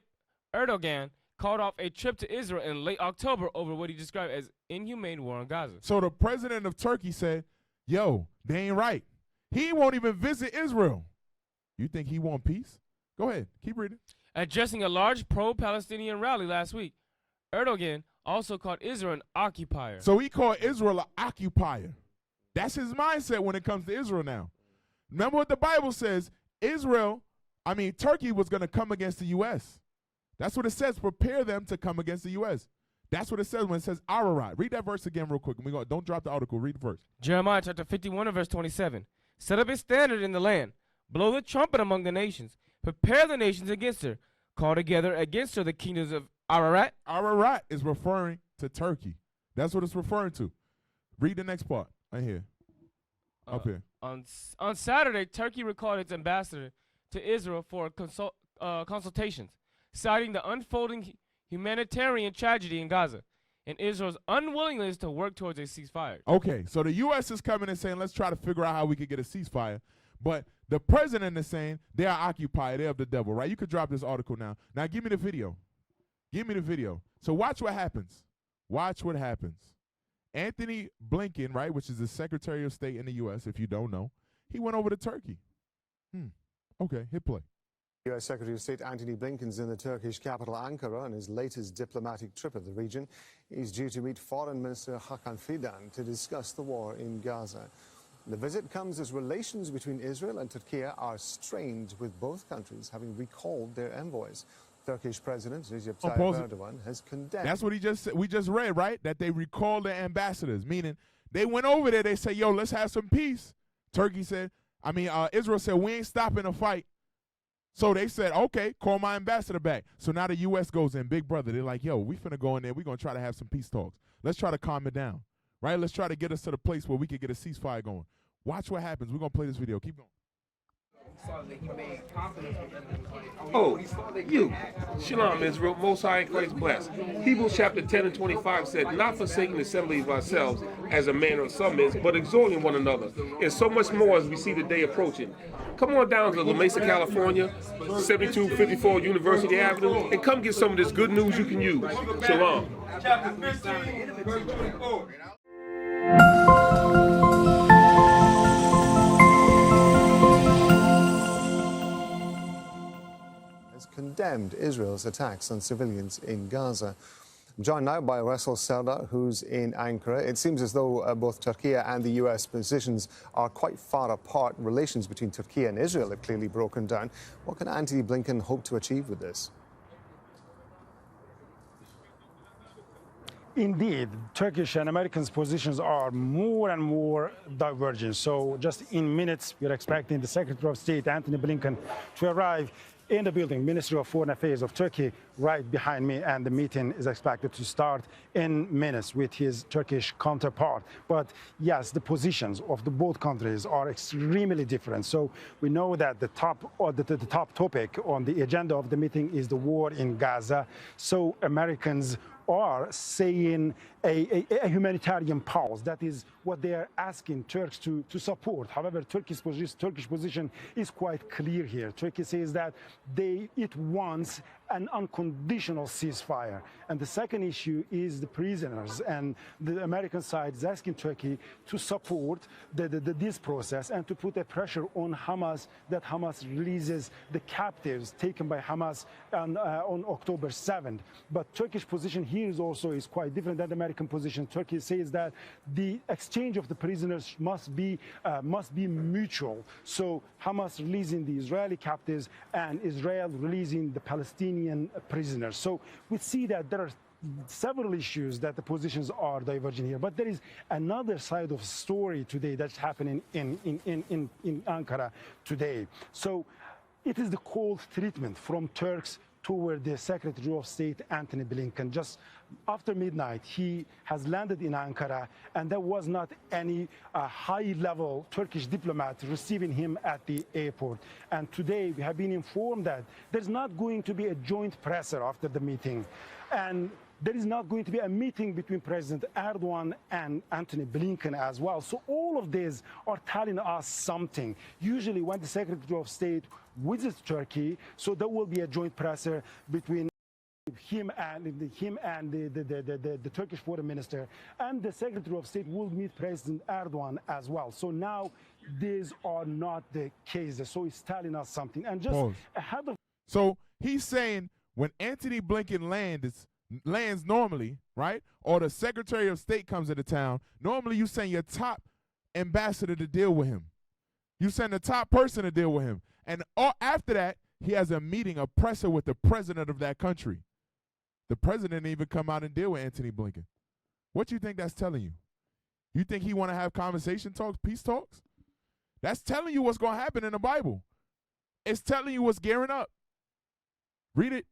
Erdogan called off a trip to Israel in late October over what he described as inhumane war on Gaza. So the president of Turkey said, yo, they ain't right. He won't even visit Israel. You think he want peace? Go ahead. Keep reading. Addressing a large pro-Palestinian rally last week, Erdogan also called Israel an occupier. So he called Israel an occupier. That's his mindset when it comes to Israel now. Remember what the Bible says, Turkey was going to come against the U.S. That's what it says, prepare them to come against the U.S. That's what it says when it says Ararat. Read that verse again real quick. Don't drop the article. Read the verse. Jeremiah chapter 51 and verse 27. Set up a standard in the land. Blow the trumpet among the nations. Prepare the nations against her. Call together against her the kingdoms of Ararat. Ararat is referring to Turkey. That's what it's referring to. Read the next part right here. Up here. On Saturday, Turkey recalled its ambassador to Israel for consultations, citing the unfolding humanitarian tragedy in Gaza and Israel's unwillingness to work towards a ceasefire. Okay, so the U.S. is coming and saying, let's try to figure out how we could get a ceasefire. But the president is saying they are occupied, they're of the devil, right? You could drop this article now. Now give me the video. Give me the video. So watch what happens. Watch what happens. Anthony Blinken, right, which is the Secretary of State in the U.S., if you don't know, he went over to Turkey. Okay, hit play. U.S. Secretary of State Antony Blinken's in the Turkish capital Ankara on his latest diplomatic trip of the region. He's due to meet Foreign Minister Hakan Fidan to discuss the war in Gaza. The visit comes as relations between Israel and Turkey are strained, with both countries having recalled their envoys. Turkish President Recep Tayyip Erdogan has condemned. That's what we just read, right? That they recalled their ambassadors, meaning they went over there. They say, yo, let's have some peace. Israel said, we ain't stopping a fight. So they said, okay, call my ambassador back. So now the U.S. goes in, big brother. They're like, yo, we finna go in there. We're going to try to have some peace talks. Let's try to calm it down, right? Let's try to get us to the place where we could get a ceasefire going. Watch what happens. We're going to play this video. Keep going. Oh, you. Shalom, Israel. Most High in Christ blessed. Hebrews chapter 10 and 25 said, not forsaking the assembly of ourselves as a manner of some is, but exhorting one another. And so much more as we see the day approaching. Come on down to Mesa, California, 7254 University Avenue, and come get some of this good news you can use. Shalom. Chapter 15, verse 24. has condemned Israel's attacks on civilians in Gaza. I'm joined now by Result Serdar, who's in Ankara. It seems as though both Turkey and the US positions are quite far apart. Relations between Turkey and Israel have clearly broken down. What can Antony Blinken hope to achieve with this? Indeed, Turkish and American positions are more and more divergent. So just in minutes, we're expecting the Secretary of State, Antony Blinken, to arrive in the building, Ministry of Foreign Affairs of Turkey, right behind me, and the meeting is expected to start in minutes with his Turkish counterpart. But yes, the positions of the both countries are extremely different. So we know that the top topic on the agenda of the meeting is the war in Gaza. So Americans are saying a humanitarian pause. That is what they are asking Turks to support. However, Turkish position is quite clear here. Turkey says that it wants an unconditional ceasefire. And the second issue is the prisoners. And the American side is asking Turkey to support this process and to put a pressure on Hamas, that Hamas releases the captives taken by Hamas on October 7th. But Turkish position here is quite different than the American position. Turkey says that the exchange of the prisoners must be mutual. So Hamas releasing the Israeli captives and Israel releasing the Palestinian prisoners. So we see that there are several issues that the positions are diverging here. But there is another side of story today that's happening in Ankara today. So it is the cold treatment from Turks toward the Secretary of State, Antony Blinken. Just after midnight, he has landed in Ankara, and there was not any high-level Turkish diplomat receiving him at the airport. And today, we have been informed that there's not going to be a joint presser after the meeting. And there is not going to be a meeting between President Erdogan and Antony Blinken as well. So all of these are telling us something. Usually when the Secretary of State visits Turkey, so there will be a joint presser between him and the Turkish foreign minister, and the Secretary of State will meet President Erdogan as well. So now these are not the cases. So it's telling us something. And just ahead of... So he's saying when Antony Blinken lands normally, right, or the Secretary of State comes into town, normally you send your top ambassador to deal with him. You send the top person to deal with him. And after that, he has a meeting, a presser with the president of that country. The president didn't even come out and deal with Antony Blinken. What do you think that's telling you? You think he want to have conversation talks, peace talks? That's telling you what's going to happen in the Bible. It's telling you what's gearing up. Read it.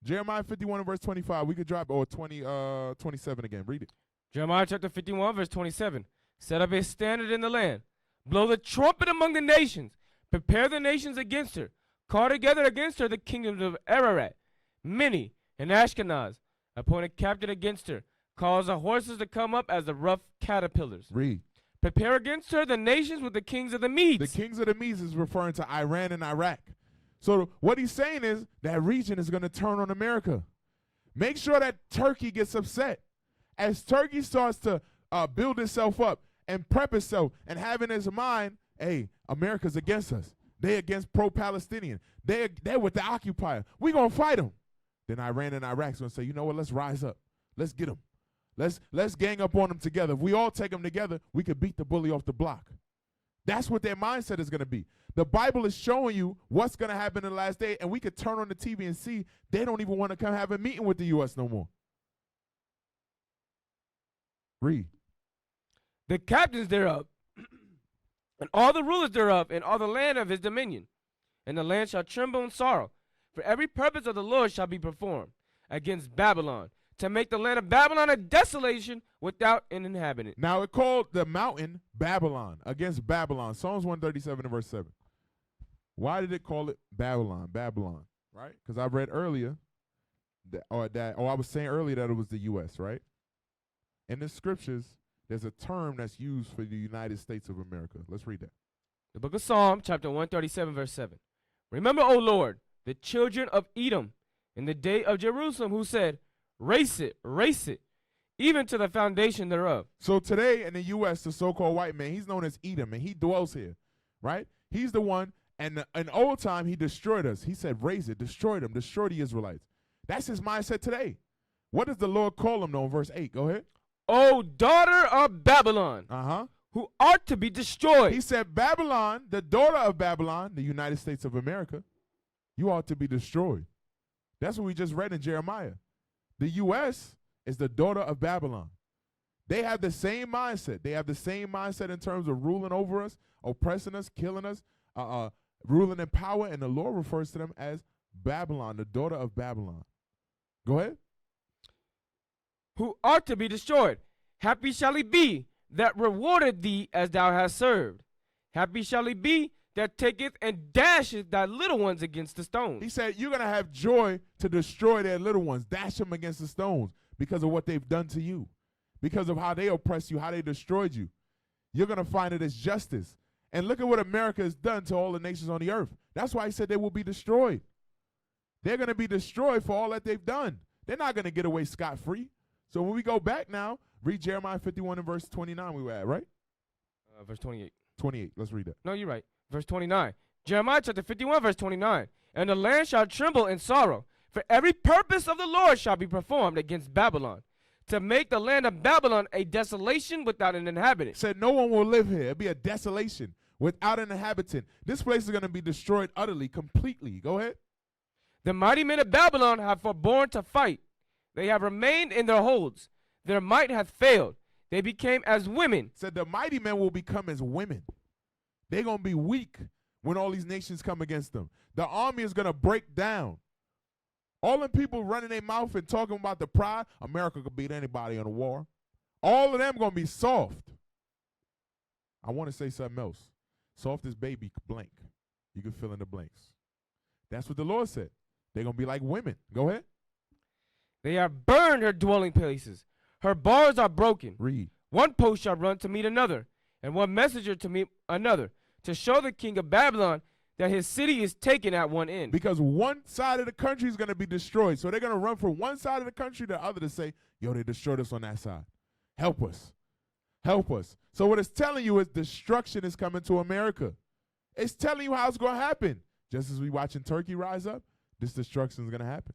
Jeremiah 51 and verse 25. We could drop, or 27 again. Read it. Jeremiah chapter 51, verse 27. Set up a standard in the land. Blow the trumpet among the nations. Prepare the nations against her. Call together against her the kingdoms of Ararat, Mini, and Ashkenaz. Appoint a captain against her. Cause the horses to come up as the rough caterpillars. Read. Prepare against her the nations with the kings of the Medes. The kings of the Medes is referring to Iran and Iraq. So what he's saying is that region is going to turn on America. Make sure that Turkey gets upset. As Turkey starts to build itself up and prep itself and have in its mind, hey, America's against us. They against pro-Palestinian. They're with the occupier. We're going to fight them. Then Iran and Iraq's going to say, you know what, let's rise up. Let's get them. Let's gang up on them together. If we all take them together, we could beat the bully off the block. That's what their mindset is going to be. The Bible is showing you what's going to happen in the last day, and we could turn on the TV and see they don't even want to come have a meeting with the U.S. no more. Read. The captains thereof, and all the rulers thereof, and all the land of his dominion. And the land shall tremble in sorrow, for every purpose of the Lord shall be performed against Babylon, to make the land of Babylon a desolation without an inhabitant. Now it called the mountain Babylon, against Babylon. Psalms 137 and verse 7. Why did it call it Babylon? Babylon, right? Because I read earlier, I was saying earlier that it was the U.S., right? In the scriptures, there's a term that's used for the United States of America. Let's read that. The book of Psalm, chapter 137, verse 7. Remember, O Lord, the children of Edom in the day of Jerusalem, who said, race it, even to the foundation thereof. So today in the U.S., the so-called white man, he's known as Edom, and he dwells here, right? He's the one, And in old time, he destroyed us. He said, raise it, destroy them, destroy the Israelites. That's his mindset today. What does the Lord call them, though, in verse 8? Go ahead. O daughter of Babylon, who art to be destroyed. He said, Babylon, the daughter of Babylon, the United States of America, you ought to be destroyed. That's what we just read in Jeremiah. The U.S. is the daughter of Babylon. They have the same mindset. They have the same mindset in terms of ruling over us, oppressing us, killing us, ruling in power, and the Lord refers to them as Babylon, the daughter of Babylon. Go ahead. Who art to be destroyed. Happy shall he be that rewarded thee as thou hast served. Happy shall he be that taketh and dasheth thy little ones against the stones. He said, you're going to have joy to destroy their little ones, dash them against the stones because of what they've done to you, because of how they oppressed you, how they destroyed you. You're going to find it as justice. And look at what America has done to all the nations on the earth. That's why he said they will be destroyed. They're going to be destroyed for all that they've done. They're not going to get away scot-free. So when we go back now, read Jeremiah 51 and verse 29 we were at, right? Verse 28. 28. Let's read that. No, you're right. Verse 29. Jeremiah chapter 51, verse 29. And the land shall tremble in sorrow, for every purpose of the Lord shall be performed against Babylon, to make the land of Babylon a desolation without an inhabitant. Said no one will live here. It'll be a desolation without an inhabitant. This place is going to be destroyed utterly, completely. Go ahead. The mighty men of Babylon have forborne to fight. They have remained in their holds. Their might hath failed. They became as women. Said the mighty men will become as women. They're going to be weak when all these nations come against them. The army is going to break down. All them people running their mouth and talking about the pride, America could beat anybody in a war. All of them going to be soft. I want to say something else. Soft as baby blank. You can fill in the blanks. That's what the Lord said. They're going to be like women. Go ahead. They have burned her dwelling places. Her bars are broken. Read. One post shall run to meet another, and one messenger to meet another, to show the king of Babylon that his city is taken at one end. Because one side of the country is going to be destroyed. So they're going to run from one side of the country to the other to say, yo, they destroyed us on that side. Help us. Help us. So what it's telling you is destruction is coming to America. It's telling you how it's going to happen. Just as we watching Turkey rise up, this destruction is going to happen.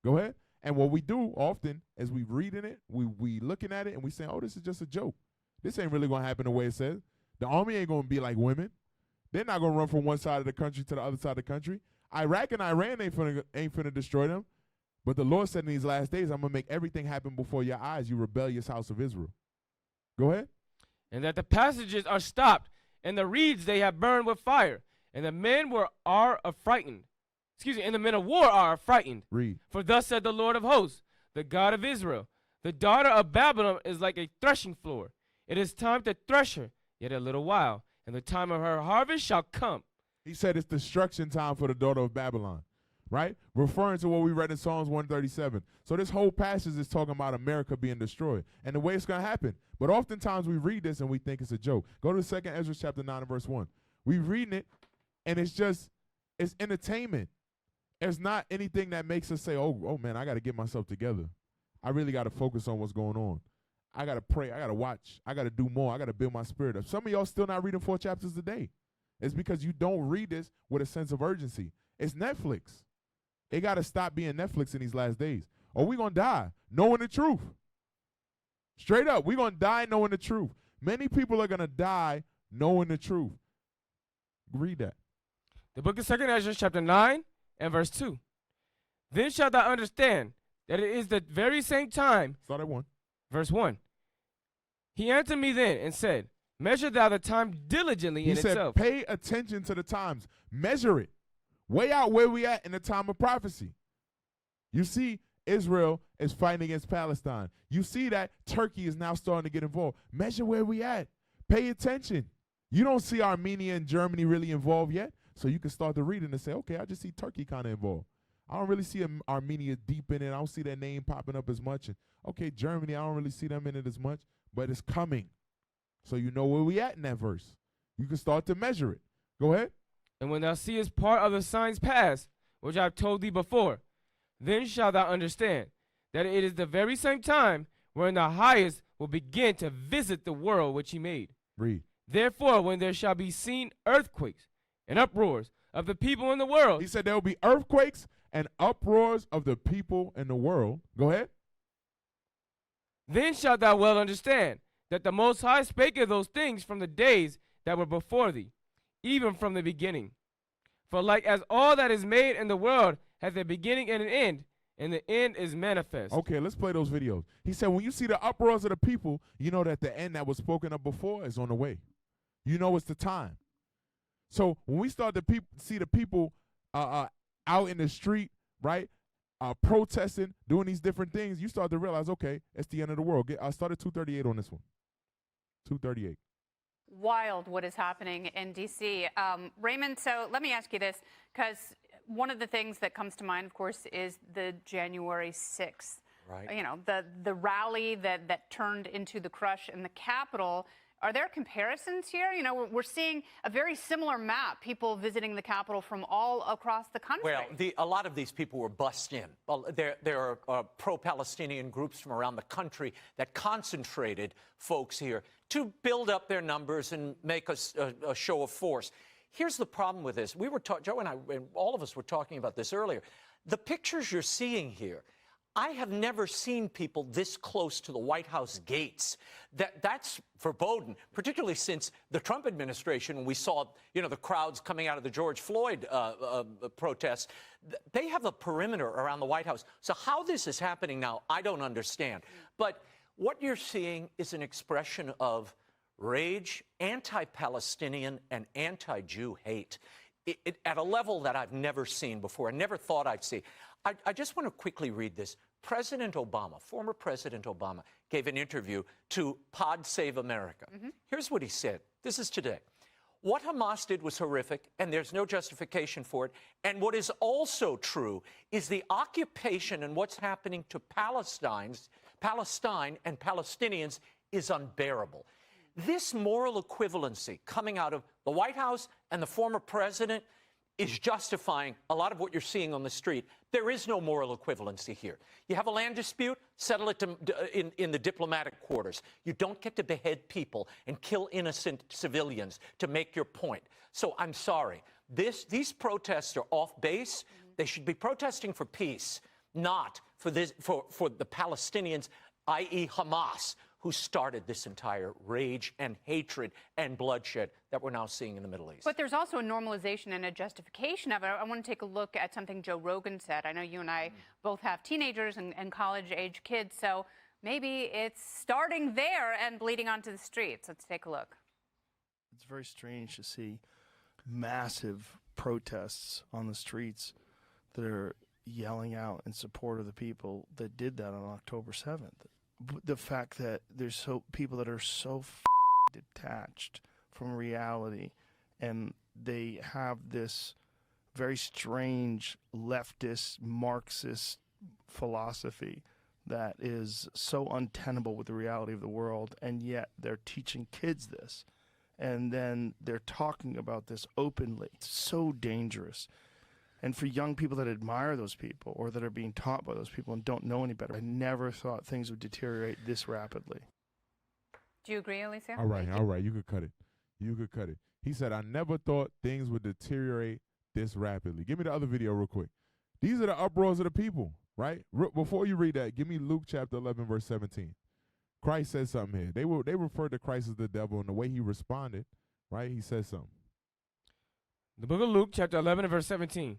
Go ahead. And what we do often is we reading it, we looking at it, and we saying, oh, this is just a joke. This ain't really going to happen the way it says. The army ain't going to be like women. They're not going to run from one side of the country to the other side of the country. Iraq and Iran ain't finna destroy them. But the Lord said in these last days, I'm going to make everything happen before your eyes, you rebellious house of Israel. Go ahead. And that the passages are stopped, and the reeds they have burned with fire, and the men are affrighted. And the men of war are affrighted. Read. For thus said the Lord of hosts, the God of Israel, the daughter of Babylon is like a threshing floor. It is time to thresh her, yet a little while, and the time of her harvest shall come. He said it's destruction time for the daughter of Babylon, right? Referring to what we read in Psalms 137. So this whole passage is talking about America being destroyed and the way it's going to happen. But oftentimes we read this and we think it's a joke. Go to 2 Ezra chapter 9 and verse 1. We reading it, and it's entertainment. It's not anything that makes us say, oh man, I got to get myself together. I really got to focus on what's going on. I got to pray. I got to watch. I got to do more. I got to build my spirit up. Some of y'all still not reading 4 chapters a day. It's because you don't read this with a sense of urgency. It's Netflix. It got to stop being Netflix in these last days. Or we going to die knowing the truth. Straight up, we going to die knowing the truth. Many people are going to die knowing the truth. Read that. The book of 2 Ezra chapter 9 and verse 2. Then shalt thou understand that it is the very same time. Start at 1. Verse 1. He answered me then and said, measure thou the time diligently in itself. He said, pay attention to the times. Measure it. Weigh out where we at in the time of prophecy. You see, Israel is fighting against Palestine. You see that Turkey is now starting to get involved. Measure where we at. Pay attention. You don't see Armenia and Germany really involved yet, so you can start to read it and say, okay, I just see Turkey kind of involved. I don't really see Armenia deep in it. I don't see their name popping up as much. And okay, Germany, I don't really see them in it as much, but it's coming. So you know where we at in that verse. You can start to measure it. Go ahead. And when thou seest part of the signs past, which I have told thee before, then shalt thou understand that it is the very same time wherein the highest will begin to visit the world which he made. Read. Therefore, when there shall be seen earthquakes and uproars of the people in the world. He said there will be earthquakes and uproars of the people in the world. Go ahead. Then shalt thou well understand that the Most High spake of those things from the days that were before thee, even from the beginning. For like as all that is made in the world hath a beginning and an end, and the end is manifest. Okay, let's play those videos. He said when you see the uproars of the people, you know that the end that was spoken of before is on the way. You know it's the time. So when we start to see the people out in the street, right, protesting, doing these different things, you start to realize, okay, it's the end of the world. I started 238 on this one. 238. Wild what is happening in D.C. Raymond, so let me ask you this, because one of the things that comes to mind, of course, is the January 6th. Right. You know, the rally that turned into the crush in the Capitol. Are there comparisons here? You know, we're seeing a very similar map, people visiting the Capitol from all across the country. Well, a lot of these people were bussed in. Well, there are pro-Palestinian groups from around the country that concentrated folks here to build up their numbers and make a show of force. Here's the problem with this. We were Joe and I, and all of us were talking about this earlier. The pictures you're seeing here, I have never seen people this close to the White House gates. That's verboten, particularly since the Trump administration, when we saw, you know, the crowds coming out of the George Floyd protests. They have a perimeter around the White House. So how this is happening now, I don't understand. But what you're seeing is an expression of rage, anti-Palestinian, and anti-Jew hate at a level that I've never seen before. I never thought I'd see. I just want to quickly read this. President Obama, former President Obama, gave an interview to Pod Save America. Here's what he said. This is today. What Hamas did was horrific, and there's no justification for it. And what is also true is the occupation and what's happening to Palestine and Palestinians is unbearable. This moral equivalency coming out of the White House and the former president is justifying a lot of what you're seeing on the street. There is no moral equivalency here. You have a land dispute, settle it in the diplomatic quarters. You don't get to behead people and kill innocent civilians to make your point. So I'm sorry. These protests are off base. They should be protesting for peace, not for the Palestinians, i.e. Hamas, who started this entire rage and hatred and bloodshed that we're now seeing in the Middle East. But there's also a normalization and a justification of it. I want to take a look at something Joe Rogan said. I know you and I both have teenagers and college-age kids, so maybe it's starting there and bleeding onto the streets. Let's take a look. It's very strange to see massive protests on the streets that are yelling out in support of the people that did that on October 7th. The fact that there's people that are so detached from reality, and they have this very strange leftist Marxist philosophy that is so untenable with the reality of the world, and yet they're teaching kids this, and then they're talking about this openly. It's so dangerous. And for young people that admire those people or that are being taught by those people and don't know any better, I never thought things would deteriorate this rapidly. Do you agree, Alicia? All right. You could cut it. He said, I never thought things would deteriorate this rapidly. Give me the other video real quick. These are the uproars of the people, right? Before you read that, give me Luke chapter 11, verse 17. Christ says something here. They referred to Christ as the devil, and the way he responded, right? He says something. The book of Luke chapter 11 and verse 17.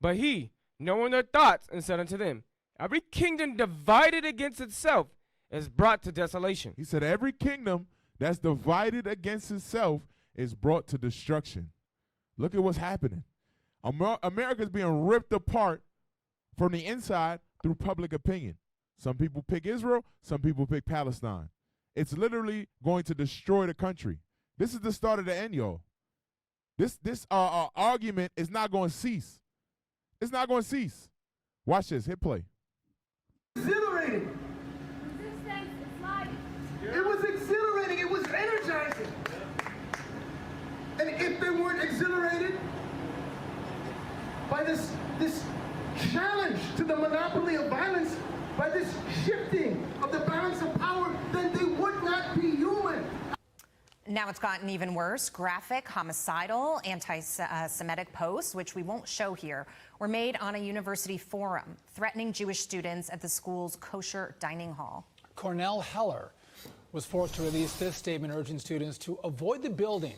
But he, knowing their thoughts, and said unto them, every kingdom divided against itself is brought to desolation. He said every kingdom that's divided against itself is brought to destruction. Look at what's happening. America's being ripped apart from the inside through public opinion. Some people pick Israel, some people pick Palestine. It's literally going to destroy the country. This is the start of the end, y'all. This argument is not going to cease. It's not going to cease. Watch this. Hit play. Exhilarating. It was exhilarating. It was energizing. And if they weren't exhilarated by this challenge to the monopoly of violence, by this shifting of the balance of power, then they would not be human. now it's gotten even worse. Graphic, homicidal, anti-Semitic posts, which we won't show here, were made on a university forum, threatening Jewish students at the school's kosher dining hall. Cornell Heller was forced to release this statement urging students to avoid the building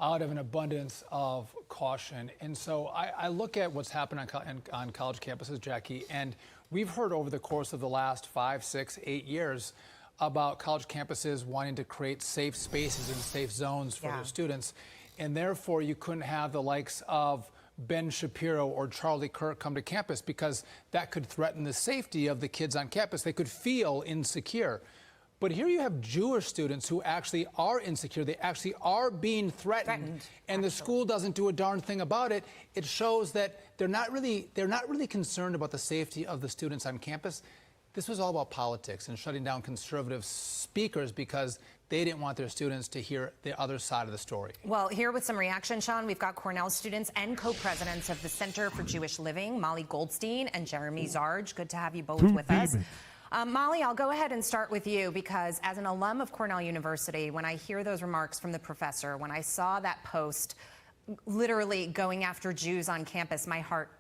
out of an abundance of caution. And so I look at what's happened on college campuses, Jackie, and we've heard over the course of the last 5, 6, 8 years about college campuses wanting to create safe spaces and safe zones for their students. And therefore, you couldn't have the likes of Ben Shapiro or Charlie Kirk come to campus because that could threaten the safety of the kids on campus. They could feel insecure. But here you have Jewish students who actually are insecure. They actually are being threatened, and the school doesn't do a darn thing about it. It shows that they're not really concerned about the safety of the students on campus. This was all about politics and shutting down conservative speakers because they didn't want their students to hear the other side of the story. Well, here with some reaction, Sean, we've got Cornell students and co-presidents of the Center for Jewish Living, Molly Goldstein and Jeremy Zarge. Good to have you both with us. Molly, I'll go ahead and start with you because as an alum of Cornell University, when I hear those remarks from the professor, when I saw that post literally going after Jews on campus, my heart,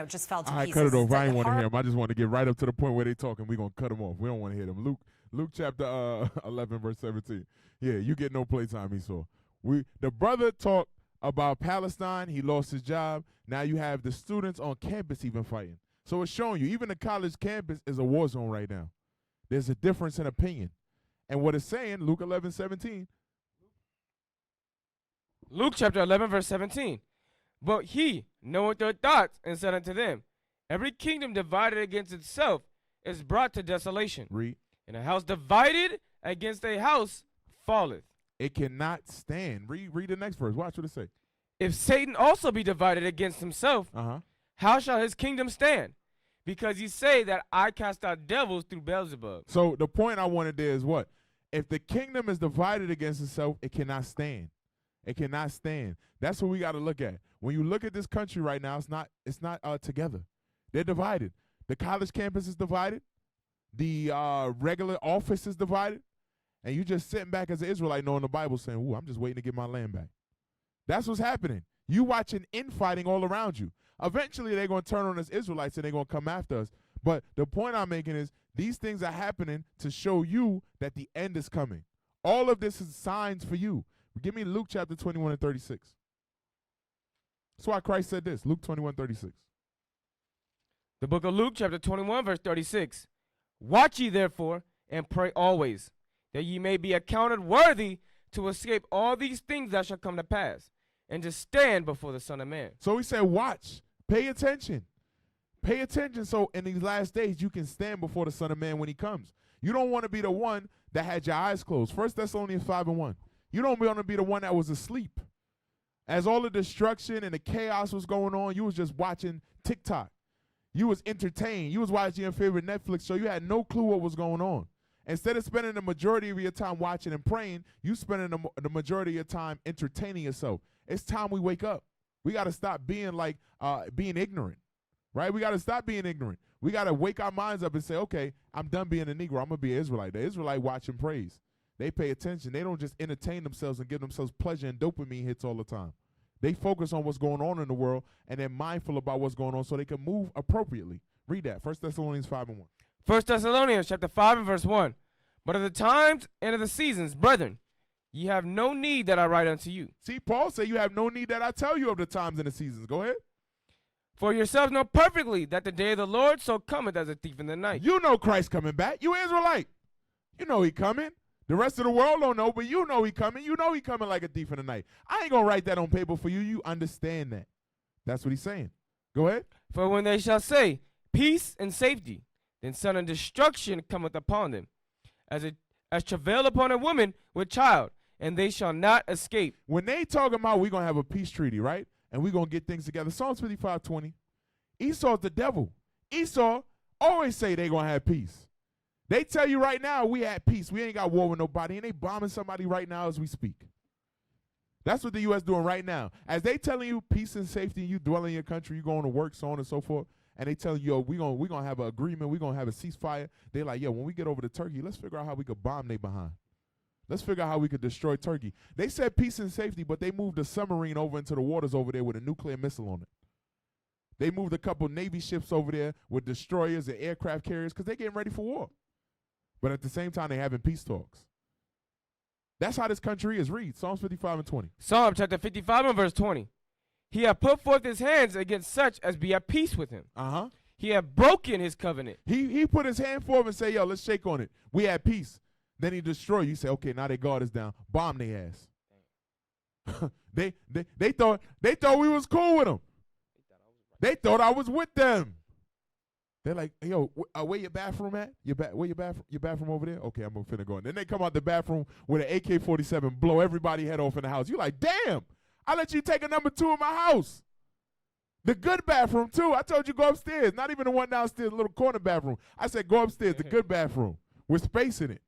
just fell to pieces. I cut it off. I didn't want to hear them. I just want to get right up to the point where they talking. We're going to cut them off. We don't want to hear them. Luke chapter 11, verse 17. Yeah, you get no playtime, Esau. The brother talked about Palestine. He lost his job. Now you have the students on campus even fighting. So it's showing you, even the college campus is a war zone right now. There's a difference in opinion. And what it's saying, Luke 11, 17. Luke chapter 11, verse 17. But he knoweth their thoughts, and said unto them, every kingdom divided against itself is brought to desolation. Read. And a house divided against a house falleth. It cannot stand. Read the next verse. Watch what it say. If Satan also be divided against himself, how shall his kingdom stand? Because ye say that I cast out devils through Beelzebub. So the point I wanted there is what? If the kingdom is divided against itself, it cannot stand. It cannot stand. That's what we got to look at. When you look at this country right now, it's not together. They're divided. The college campus is divided. The regular office is divided. And you just sitting back as an Israelite knowing the Bible saying, ooh, I'm just waiting to get my land back. That's what's happening. You watching infighting all around you. Eventually, they're going to turn on us Israelites and they're going to come after us. But the point I'm making is these things are happening to show you that the end is coming. All of this is signs for you. Give me Luke chapter 21 and 36. That's why Christ said this, Luke 21, 36. The book of Luke chapter 21, verse 36. Watch ye therefore, and pray always, that ye may be accounted worthy to escape all these things that shall come to pass, and to stand before the Son of Man. So he said, watch, pay attention. Pay attention so in these last days you can stand before the Son of Man when he comes. You don't want to be the one that had your eyes closed. 1 Thessalonians 5 and 1. You don't want to be the one that was asleep. As all the destruction and the chaos was going on, you was just watching TikTok. You was entertained. You was watching your favorite Netflix show. You had no clue what was going on. Instead of spending the majority of your time watching and praying, you spending the majority of your time entertaining yourself. It's time we wake up. We got to stop being being ignorant, right? We got to stop being ignorant. We got to wake our minds up and say, okay, I'm done being a Negro. I'm going to be an Israelite. The Israelite watch and praise. They pay attention. They don't just entertain themselves and give themselves pleasure and dopamine hits all the time. They focus on what's going on in the world, and they're mindful about what's going on so they can move appropriately. Read that, 1 Thessalonians 5 and 1. 1 Thessalonians chapter 5 and verse 1. But of the times and of the seasons, brethren, ye have no need that I write unto you. See, Paul said you have no need that I tell you of the times and the seasons. Go ahead. For yourselves know perfectly that the day of the Lord so cometh as a thief in the night. You know Christ coming back. You Israelite. You know he coming. The rest of the world don't know, but you know he coming. You know he coming like a thief in the night. I ain't going to write that on paper for you. You understand that. That's what he's saying. Go ahead. For when they shall say, peace and safety, then sudden destruction cometh upon them, as travail upon a woman with child, and they shall not escape. When they talking about we're going to have a peace treaty, right? And we're going to get things together. Psalms 55:20. Esau's the devil. Esau always say they going to have peace. They tell you right now we at peace. We ain't got war with nobody, and they bombing somebody right now as we speak. That's what the U.S. doing right now. As they telling you peace and safety, and you dwell in your country, you going to work, so on and so forth, and they tell you, yo, we gonna have an agreement, we gonna have a ceasefire. They like, yo, when we get over to Turkey, let's figure out how we could bomb they behind. Let's figure out how we could destroy Turkey. They said peace and safety, but they moved a submarine over into the waters over there with a nuclear missile on it. They moved a couple Navy ships over there with destroyers and aircraft carriers because they're getting ready for war. But at the same time, they're having peace talks. That's how this country is. Read Psalms 55 and 20. Psalm chapter 55 and verse 20. He hath put forth his hands against such as be at peace with him. Uh-huh. He hath broken his covenant. He put his hand forward and say, yo, let's shake on it. We had peace. Then he destroy you. You say, okay, now their guard is down. Bomb their ass. they thought we was cool with them. They thought I was with them. They're like, hey, yo, where your bathroom at? Where your bathroom over there? Okay, I'm finna go in. Then they come out the bathroom with an AK-47, blow everybody head off in the house. You like, damn, I let you take a number 2 in my house. The good bathroom, too. I told you go upstairs. Not even the one downstairs, the little corner bathroom. I said go upstairs, the good bathroom with space in it.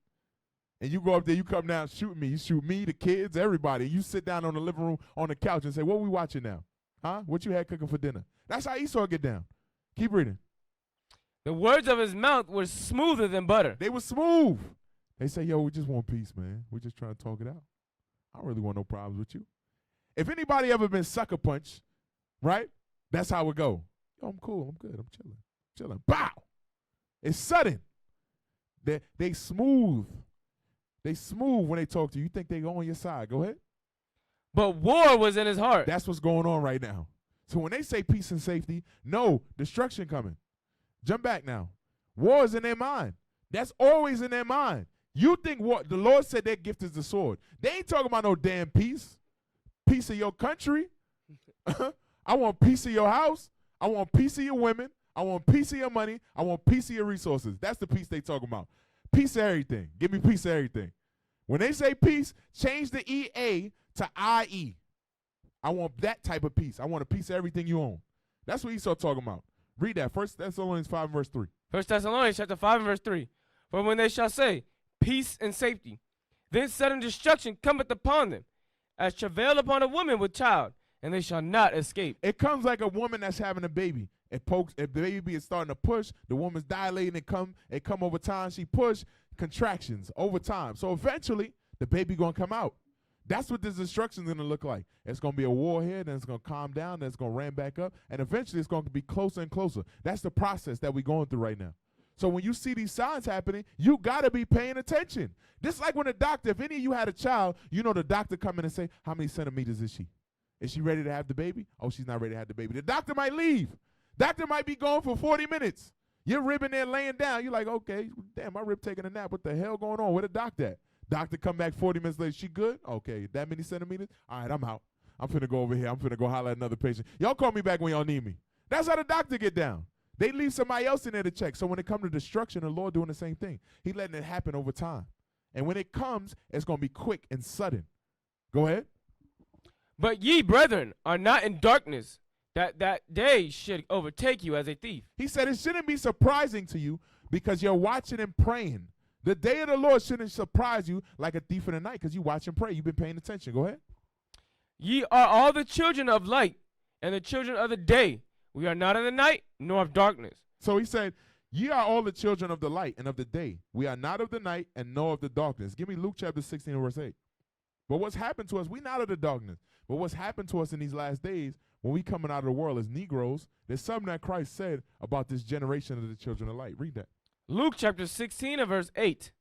And you go up there, you come down, shoot me. You shoot me, the kids, everybody. You sit down on the living room on the couch and say, what we watching now? Huh? What you had cooking for dinner? That's how Esau get down. Keep reading. The words of his mouth were smoother than butter. They were smooth. They say, yo, we just want peace, man. We just trying to talk it out. I don't really want no problems with you. If anybody ever been sucker punched, right? That's how it go. Yo, I'm cool. I'm good. I'm chilling. Bow. It's sudden. They smooth. They smooth when they talk to you. You think they go on your side. Go ahead. But war was in his heart. That's what's going on right now. So when they say peace and safety, no, destruction coming. Jump back now. War is in their mind. That's always in their mind. You think what? The Lord said their gift is the sword. They ain't talking about no damn peace. Peace of your country. I want peace of your house. I want peace of your women. I want peace of your money. I want peace of your resources. That's the peace they talking about. Peace of everything. Give me peace of everything. When they say peace, change the EA to IE. I want that type of peace. I want a piece of everything you own. That's what Esau talking about. Read that. 1 Thessalonians 5 verse 3. 1 Thessalonians chapter 5 and verse 3. For when they shall say, peace and safety, then sudden destruction cometh upon them, as travail upon a woman with child, and they shall not escape. It comes like a woman that's having a baby. It pokes. If the baby is starting to push, the woman's dilating. It come over time. She push, contractions over time. So eventually, the baby gonna come out. That's what this destruction is going to look like. It's going to be a war here, then it's going to calm down, then it's going to ramp back up, and eventually it's going to be closer and closer. That's the process that we're going through right now. So when you see these signs happening, you got to be paying attention. Just like when a doctor, if any of you had a child, you know the doctor come in and say, how many centimeters is she? Is she ready to have the baby? Oh, she's not ready to have the baby. The doctor might leave. Doctor might be gone for 40 minutes. You're ribbing there laying down. You're like, okay, damn, my rib taking a nap. What the hell going on? Where the doctor at? Doctor come back 40 minutes later. She good? Okay, that many centimeters? All right, I'm out. I'm finna go over here. I'm finna go holler at another patient. Y'all call me back when y'all need me. That's how the doctor get down. They leave somebody else in there to check. So when it comes to destruction, the Lord doing the same thing. He letting it happen over time. And when it comes, it's going to be quick and sudden. Go ahead. But ye, brethren, are not in darkness, that day should overtake you as a thief. He said it shouldn't be surprising to you because you're watching and praying. The day of the Lord shouldn't surprise you like a thief in the night because you watch and pray. You've been paying attention. Go ahead. Ye are all the children of light and the children of the day. We are not of the night nor of darkness. So he said, ye are all the children of the light and of the day. We are not of the night and nor of the darkness. Give me Luke chapter 16 verse 8. But what's happened to us, we not of the darkness. But what's happened to us in these last days, when we coming out of the world as Negroes, there's something that Christ said about this generation of the children of light. Read that. Luke chapter 16 and verse 8.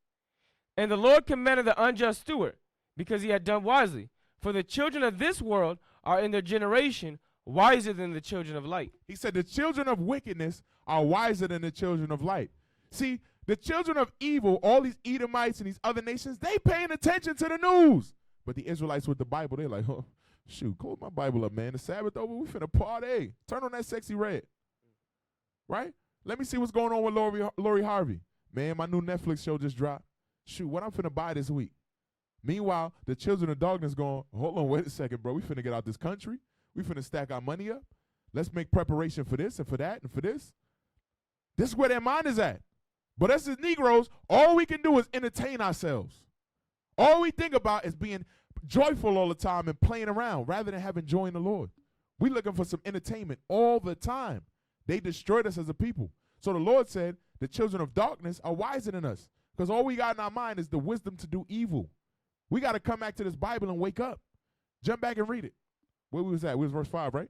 And the Lord commanded the unjust steward, because he had done wisely. For the children of this world are in their generation wiser than the children of light. He said the children of wickedness are wiser than the children of light. See, the children of evil, all these Edomites and these other nations, they paying attention to the news. But the Israelites with the Bible, they're like, oh, shoot, close my Bible up, man. The Sabbath over, we finna party. Turn on that sexy red. Right? Let me see what's going on with Lori Harvey. Man, my new Netflix show just dropped. Shoot, what I'm finna buy this week. Meanwhile, the children of darkness going, hold on, wait a second, bro. We finna get out this country. We finna stack our money up. Let's make preparation for this and for that and for this. This is where their mind is at. But us as Negroes, all we can do is entertain ourselves. All we think about is being joyful all the time and playing around rather than having joy in the Lord. We looking for some entertainment all the time. They destroyed us as a people. So the Lord said the children of darkness are wiser than us because all we got in our mind is the wisdom to do evil. We got to come back to this Bible and wake up. Jump back and read it. Where we was at? We was verse 5, right?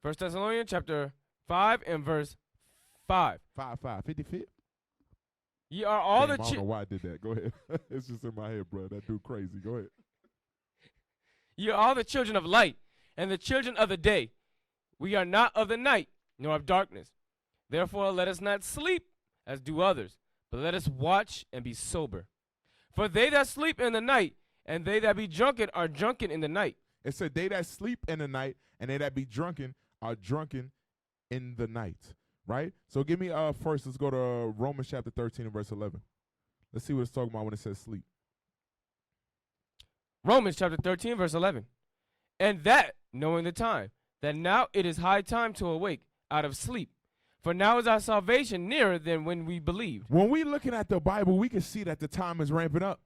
1 Thessalonians chapter 5 and verse 5. 55. Ye are all Damn, the I don't know why I did that. Go ahead. It's just in my head, bro. That dude crazy. Go ahead. Ye are all the children of light and the children of the day. We are not of the night, nor of darkness. Therefore let us not sleep as do others, but let us watch and be sober. For they that sleep in the night and they that be drunken are drunken in the night. It said they that sleep in the night and they that be drunken are drunken in the night. Right? So give me first, let's go to Romans chapter 13 and verse 11. Let's see what it's talking about when it says sleep. Romans chapter 13 verse 11. And that, knowing the time, that now it is high time to awake out of sleep. For now is our salvation nearer than when we believed. When we looking at the Bible, we can see that the time is ramping up.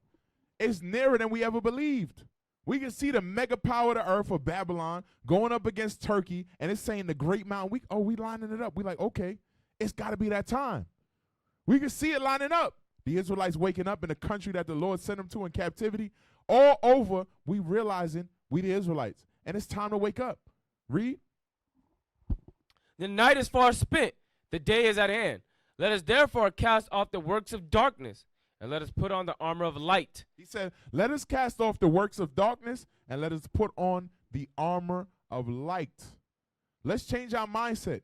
It's nearer than we ever believed. We can see the mega power of the earth of Babylon going up against Turkey, and it's saying the great mountain. We lining it up. We like, okay, it's got to be that time. We can see it lining up. The Israelites waking up in the country that the Lord sent them to in captivity. All over, we realizing we the Israelites, and it's time to wake up. Read. The night is far spent, the day is at hand. Let us therefore cast off the works of darkness, and let us put on the armor of light. He said, let us cast off the works of darkness, and let us put on the armor of light. Let's change our mindset.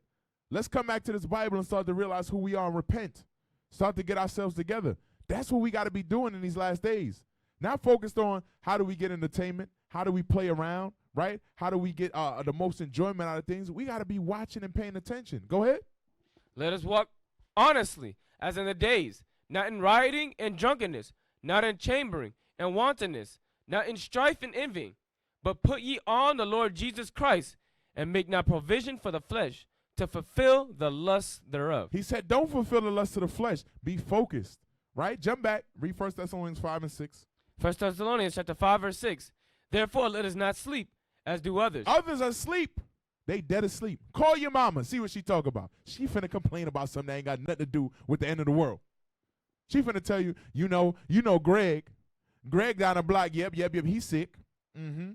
Let's come back to this Bible and start to realize who we are and repent. Start to get ourselves together. That's what we got to be doing in these last days. Not focused on how do we get entertainment, how do we play around, right? How do we get the most enjoyment out of things? We got to be watching and paying attention. Go ahead. Let us walk honestly, as in the days, not in rioting and drunkenness, not in chambering and wantonness, not in strife and envying, but put ye on the Lord Jesus Christ, and make not provision for the flesh to fulfill the lusts thereof. He said, don't fulfill the lust of the flesh. Be focused, right? Jump back. Read 1 Thessalonians 5 and 6. 1 Thessalonians chapter 5 verse 6. Therefore let us not sleep as do others. Others are asleep. They dead asleep. Call your mama. See what she talk about. She finna complain about something that ain't got nothing to do with the end of the world. She finna tell you, you know Greg. Greg down the block, yep, he's sick. Mm-hmm.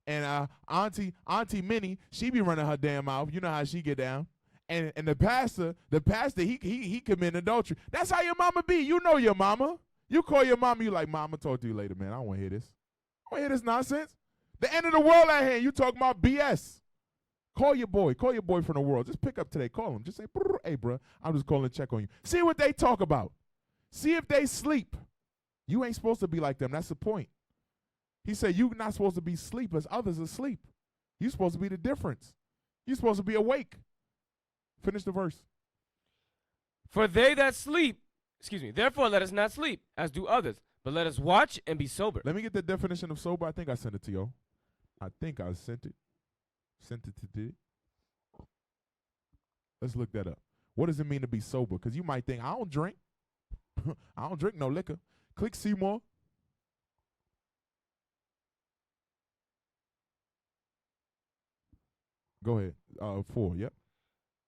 And Auntie Minnie, she be running her damn mouth. You know how she get down. And the pastor, he committed adultery. That's how your mama be. You know your mama. You call your mama, you like, Mama, talk to you later, man. I don't want to hear this. I don't want to hear this nonsense. The end of the world at hand. You talking about BS. Call your boy from the world. Just pick up today. Call him. Just say, hey, bro, I'm just calling to check on you. See what they talk about. See if they sleep. You ain't supposed to be like them. That's the point. He said you're not supposed to be asleep as others are asleep. You're supposed to be the difference. You're supposed to be awake. Finish the verse. For they that sleep, therefore let us not sleep, as do others, but let us watch and be sober. Let me get the definition of sober. I think I sent it to you. I think I sent it. Sent it today. Let's look that up. What does it mean to be sober? Because you might think, I don't drink. I don't drink no liquor. Click see more. Go ahead. 4, yep.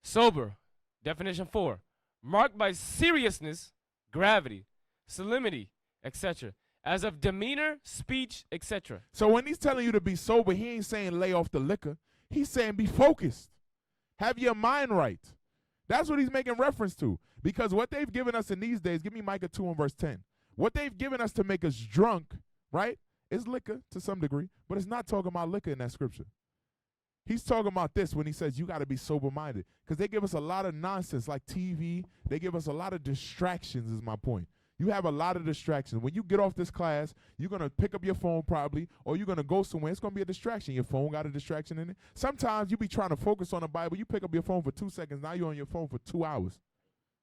Sober, definition 4, marked by seriousness, gravity, solemnity, etc., as of demeanor, speech, etc. So when he's telling you to be sober, he ain't saying lay off the liquor. He's saying be focused. Have your mind right. That's what he's making reference to. Because what they've given us in these days, give me Micah 2 and verse 10. What they've given us to make us drunk, right, is liquor to some degree, but it's not talking about liquor in that scripture. He's talking about this when he says you got to be sober-minded, because they give us a lot of nonsense like TV. They give us a lot of distractions is my point. You have a lot of distractions. When you get off this class, you're going to pick up your phone probably, or you're going to go somewhere. It's going to be a distraction. Your phone got a distraction in it. Sometimes you be trying to focus on the Bible. You pick up your phone for 2 seconds. Now you're on your phone for 2 hours.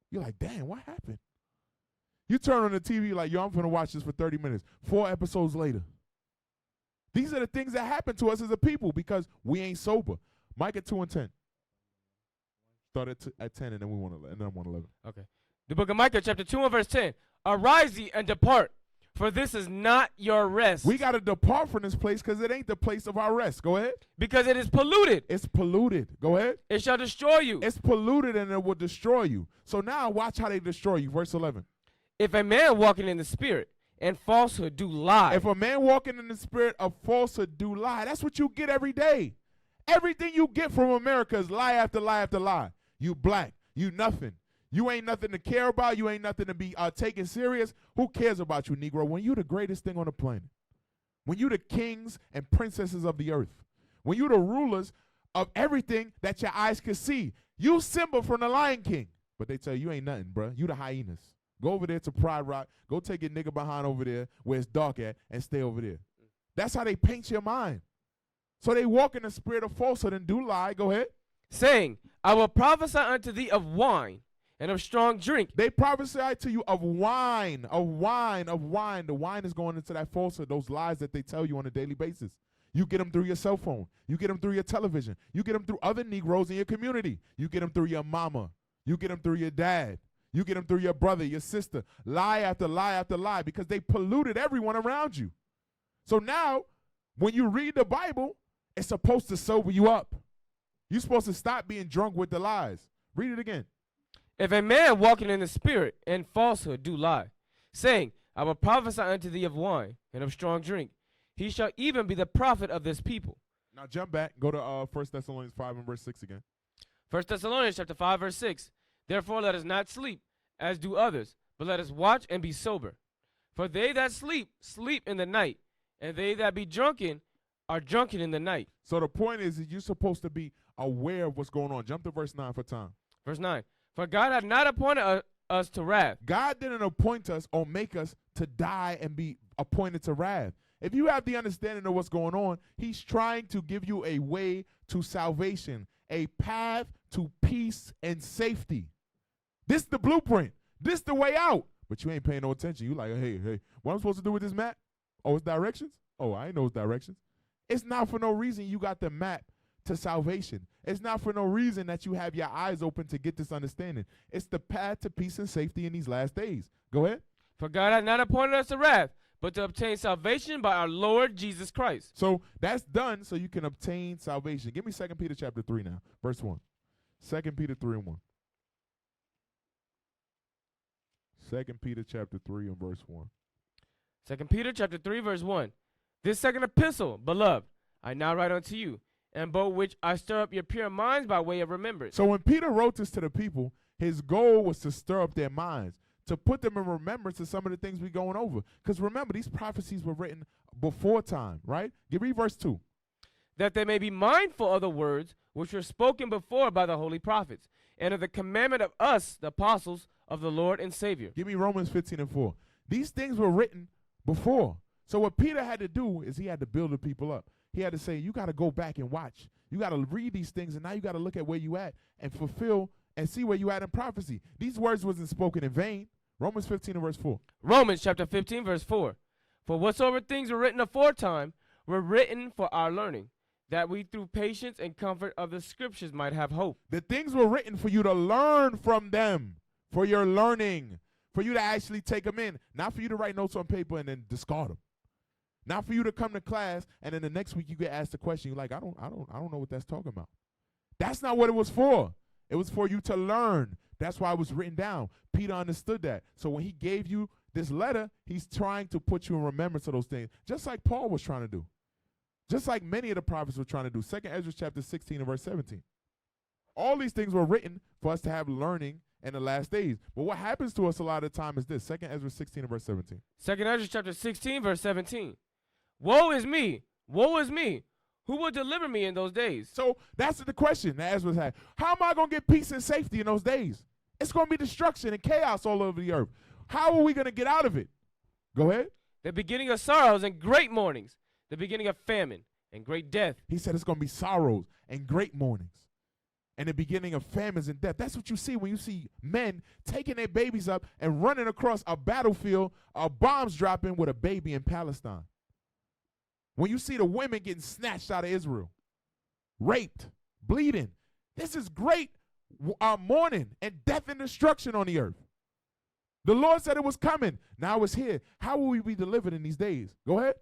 You're like, damn, what happened? You turn on the TV like, yo, I'm going to watch this for 30 minutes. 4 episodes later. These are the things that happen to us as a people because we ain't sober. Micah 2 and 10. Start at 10 and then we want to, and then I'm on 11. Okay. The book of Micah, chapter 2 and verse 10. Arise ye and depart, for this is not your rest. We got to depart from this place because it ain't the place of our rest. Go ahead. Because it is polluted. It's polluted. Go ahead. It shall destroy you. It's polluted and it will destroy you. So now watch how they destroy you. Verse 11. If a man walking in the spirit, and falsehood do lie. If a man walking in the spirit of falsehood do lie, that's what you get every day. Everything you get from America is lie after lie after lie. You black, you nothing. You ain't nothing to care about. You ain't nothing to be taken serious. Who cares about you, Negro? When you the greatest thing on the planet. When you the kings and princesses of the earth. When you the rulers of everything that your eyes can see. You Simba from the Lion King. But they tell you ain't nothing, bro. You the hyenas. Go over there to Pride Rock. Go take your nigga behind over there where it's dark at and stay over there. That's how they paint your mind. So they walk in the spirit of falsehood and do lie. Go ahead. Saying, I will prophesy unto thee of wine and of strong drink. They prophesy to you of wine, of wine, of wine. The wine is going into that falsehood, those lies that they tell you on a daily basis. You get them through your cell phone. You get them through your television. You get them through other Negroes in your community. You get them through your mama. You get them through your dad. You get them through your brother, your sister. Lie after lie after lie because they polluted everyone around you. So now, when you read the Bible, it's supposed to sober you up. You're supposed to stop being drunk with the lies. Read it again. If a man walking in the spirit and falsehood do lie, saying, I will prophesy unto thee of wine and of strong drink, he shall even be the prophet of this people. Now jump back. Go to 1 Thessalonians 5 and verse 6 again. 1 Thessalonians chapter 5 verse 6. Therefore let us not sleep, as do others, but let us watch and be sober. For they that sleep, sleep in the night, and they that be drunken are drunken in the night. So the point is that you're supposed to be aware of what's going on. Jump to verse 9 for time. Verse 9. For God hath not appointed us to wrath. God didn't appoint us or make us to die and be appointed to wrath. If you have the understanding of what's going on, he's trying to give you a way to salvation, a path to peace and safety. This the blueprint. This the way out. But you ain't paying no attention. You like, hey, what am I supposed to do with this map? Oh, it's directions? Oh, I ain't know it's directions. It's not for no reason you got the map to salvation. It's not for no reason that you have your eyes open to get this understanding. It's the path to peace and safety in these last days. Go ahead. For God hath not appointed us to wrath, but to obtain salvation by our Lord Jesus Christ. So that's done so you can obtain salvation. Give me 2 Peter chapter 3 now, verse 1. 2 Peter 3 and 1. 2 Peter chapter 3 and verse 1. 2 Peter chapter 3 verse 1. This second epistle, beloved, I now write unto you, and by which I stir up your pure minds by way of remembrance. So when Peter wrote this to the people, his goal was to stir up their minds, to put them in remembrance of some of the things we're going over. Because remember, these prophecies were written before time, right? Read verse 2. That they may be mindful of the words which were spoken before by the holy prophets, and of the commandment of us, the apostles of the Lord and Savior. Give me Romans 15 and 4. These things were written before. So what Peter had to do is he had to build the people up. He had to say, you got to go back and watch. You got to read these things, and now you got to look at where you at and fulfill and see where you at in prophecy. These words wasn't spoken in vain. Romans 15 and verse 4. Romans chapter 15 verse 4. For whatsoever things were written aforetime were written for our learning, that we through patience and comfort of the scriptures might have hope. The things were written for you to learn from them, for your learning, for you to actually take them in, not for you to write notes on paper and then discard them. Not for you to come to class and then the next week you get asked a question. You're like, I don't know what that's talking about. That's not what it was for. It was for you to learn. That's why it was written down. Peter understood that. So when he gave you this letter, he's trying to put you in remembrance of those things, just like Paul was trying to do. Just like many of the prophets were trying to do. 2nd Ezra chapter 16 and verse 17. All these things were written for us to have learning in the last days. But what happens to us a lot of the time is this. 2nd Ezra 16 and verse 17. 2nd Ezra chapter 16 verse 17. Woe is me, woe is me. Who will deliver me in those days? So that's the question that Ezra had. How am I going to get peace and safety in those days? It's going to be destruction and chaos all over the earth. How are we going to get out of it? Go ahead. The beginning of sorrows and great mournings. The beginning of famine and great death. He said it's going to be sorrows and great mournings. And the beginning of famines and death. That's what you see when you see men taking their babies up and running across a battlefield, bombs dropping with a baby in Palestine. When you see the women getting snatched out of Israel, raped, bleeding. This is great mourning and death and destruction on the earth. The Lord said it was coming. Now it's here. How will we be delivered in these days? Go ahead.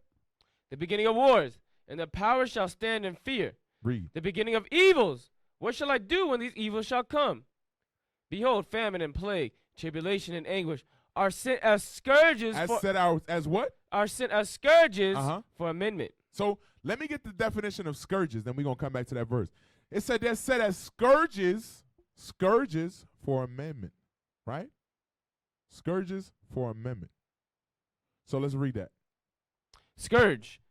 The beginning of wars, and the powers shall stand in fear. Read. The beginning of evils. What shall I do when these evils shall come? Behold, famine and plague, tribulation and anguish, are sent as scourges as what? Are sent as scourges for amendment. So let me get the definition of scourges, then we're going to come back to that verse. It said they're set as scourges for amendment, right? Scourges for amendment. So let's read that. Scourge.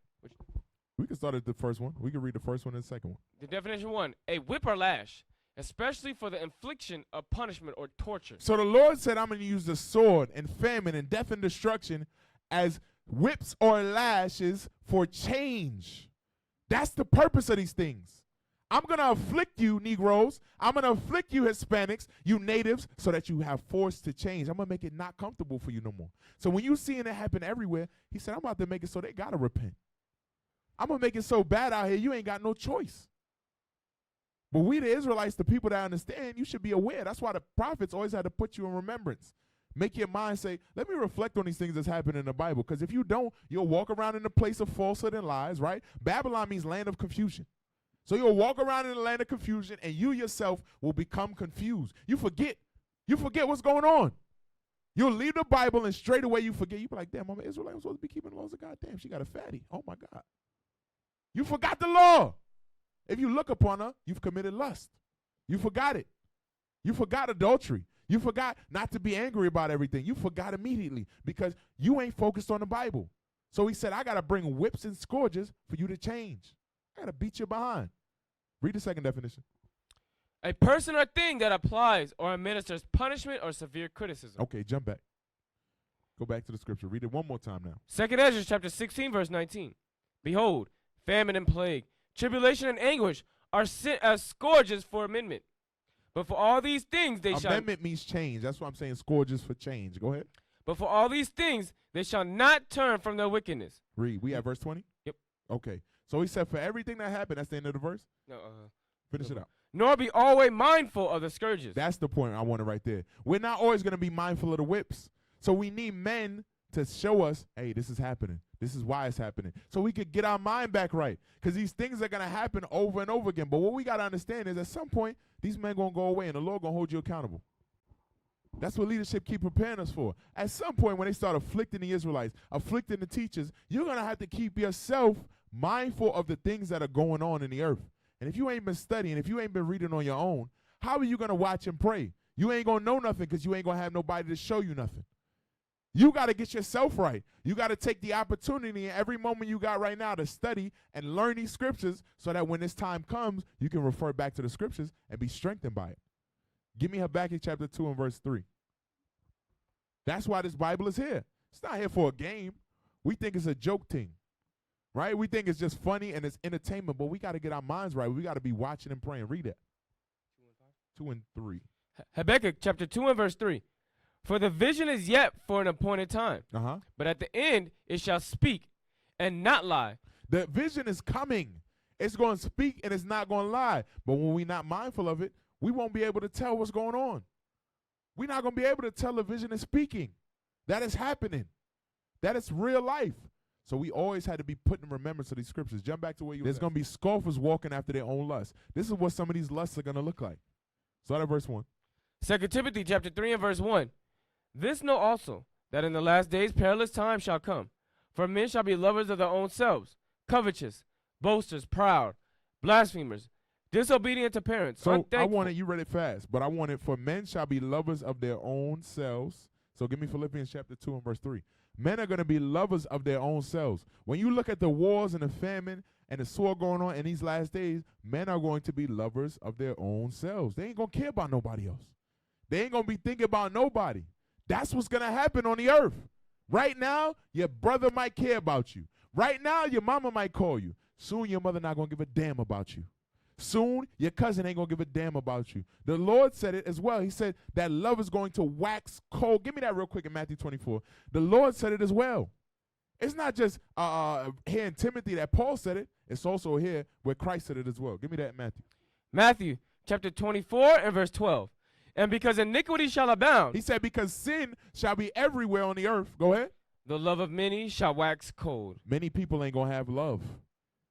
We can start at the first one. We can read the first one and the second one. The definition 1, a whip or lash, especially for the infliction of punishment or torture. So the Lord said, I'm going to use the sword and famine and death and destruction as whips or lashes for change. That's the purpose of these things. I'm going to afflict you, Negroes. I'm going to afflict you, Hispanics, you natives, so that you have force to change. I'm going to make it not comfortable for you no more. So when you seeing it happen everywhere, he said, I'm about to make it so they got to repent. I'm going to make it so bad out here, you ain't got no choice. But we, the Israelites, the people that understand, you should be aware. That's why the prophets always had to put you in remembrance. Make your mind say, let me reflect on these things that's happening in the Bible. Because if you don't, you'll walk around in the place of falsehood and lies, right? Babylon means land of confusion. So you'll walk around in the land of confusion, and you yourself will become confused. You forget. You forget what's going on. You'll leave the Bible, and straight away you forget. You be like, damn, I'm an Israelite. I'm supposed to be keeping the laws of God. Damn, she got a fatty. Oh, my God. You forgot the law. If you look upon her, you've committed lust. You forgot it. You forgot adultery. You forgot not to be angry about everything. You forgot immediately because you ain't focused on the Bible. So he said, I got to bring whips and scourges for you to change. I got to beat you behind. Read the second definition. A person or thing that applies or administers punishment or severe criticism. Okay, jump back. Go back to the scripture. Read it one more time now. 2 Ezra chapter 16, verse 19. Behold, famine and plague, tribulation and anguish are sent as scourges for amendment. But for all these things they shall... Amendment means change. That's why I'm saying scourges for change. Go ahead. But for all these things they shall not turn from their wickedness. Read. We have verse 20? Yep. Okay. So he said for everything that happened, that's the end of the verse? No. Finish it out. Nor be always mindful of the scourges. That's the point I wanted right there. We're not always going to be mindful of the whips. So we need men to show us, hey, this is happening. This is why it's happening. So we could get our mind back right. Because these things are going to happen over and over again. But what we got to understand is at some point, these men going to go away and the Lord going to hold you accountable. That's what leadership keep preparing us for. At some point when they start afflicting the Israelites, afflicting the teachers, you're going to have to keep yourself mindful of the things that are going on in the earth. And if you ain't been studying, if you ain't been reading on your own, how are you going to watch and pray? You ain't going to know nothing because you ain't going to have nobody to show you nothing. You got to get yourself right. You got to take the opportunity in every moment you got right now to study and learn these scriptures so that when this time comes, you can refer back to the scriptures and be strengthened by it. Give me Habakkuk chapter 2 and verse 3. That's why this Bible is here. It's not here for a game. We think it's a joke thing, right? We think it's just funny and it's entertainment, but we got to get our minds right. We got to be watching and praying. Read that. 2 and 3. Habakkuk chapter 2 and verse 3. For the vision is yet for an appointed time, but at the end it shall speak and not lie. The vision is coming. It's going to speak and it's not going to lie. But when we're not mindful of it, we won't be able to tell what's going on. We're not going to be able to tell the vision is speaking. That is happening. That is real life. So we always had to be put in remembrance of these scriptures. Jump back to where you were. There's going to be scoffers walking after their own lusts. This is what some of these lusts are going to look like. Start at verse 1. 2 Timothy chapter 3 and verse 1. This know also, that in the last days perilous times shall come. For men shall be lovers of their own selves, covetous, boasters, proud, blasphemers, disobedient to parents. So I want it, you read it fast, but I want it, for men shall be lovers of their own selves. So give me Philippians chapter 2 and verse 3. Men are going to be lovers of their own selves. When you look at the wars and the famine and the sword going on in these last days, men are going to be lovers of their own selves. They ain't going to care about nobody else. They ain't going to be thinking about nobody. That's what's going to happen on the earth. Right now, your brother might care about you. Right now, your mama might call you. Soon, your mother not going to give a damn about you. Soon, your cousin ain't going to give a damn about you. The Lord said it as well. He said that love is going to wax cold. Give me that real quick in Matthew 24. The Lord said it as well. It's not just here in Timothy that Paul said it. It's also here where Christ said it as well. Give me that in Matthew. Matthew chapter 24 and verse 12. And because iniquity shall abound. He said because sin shall be everywhere on the earth. Go ahead. The love of many shall wax cold. Many people ain't going to have love.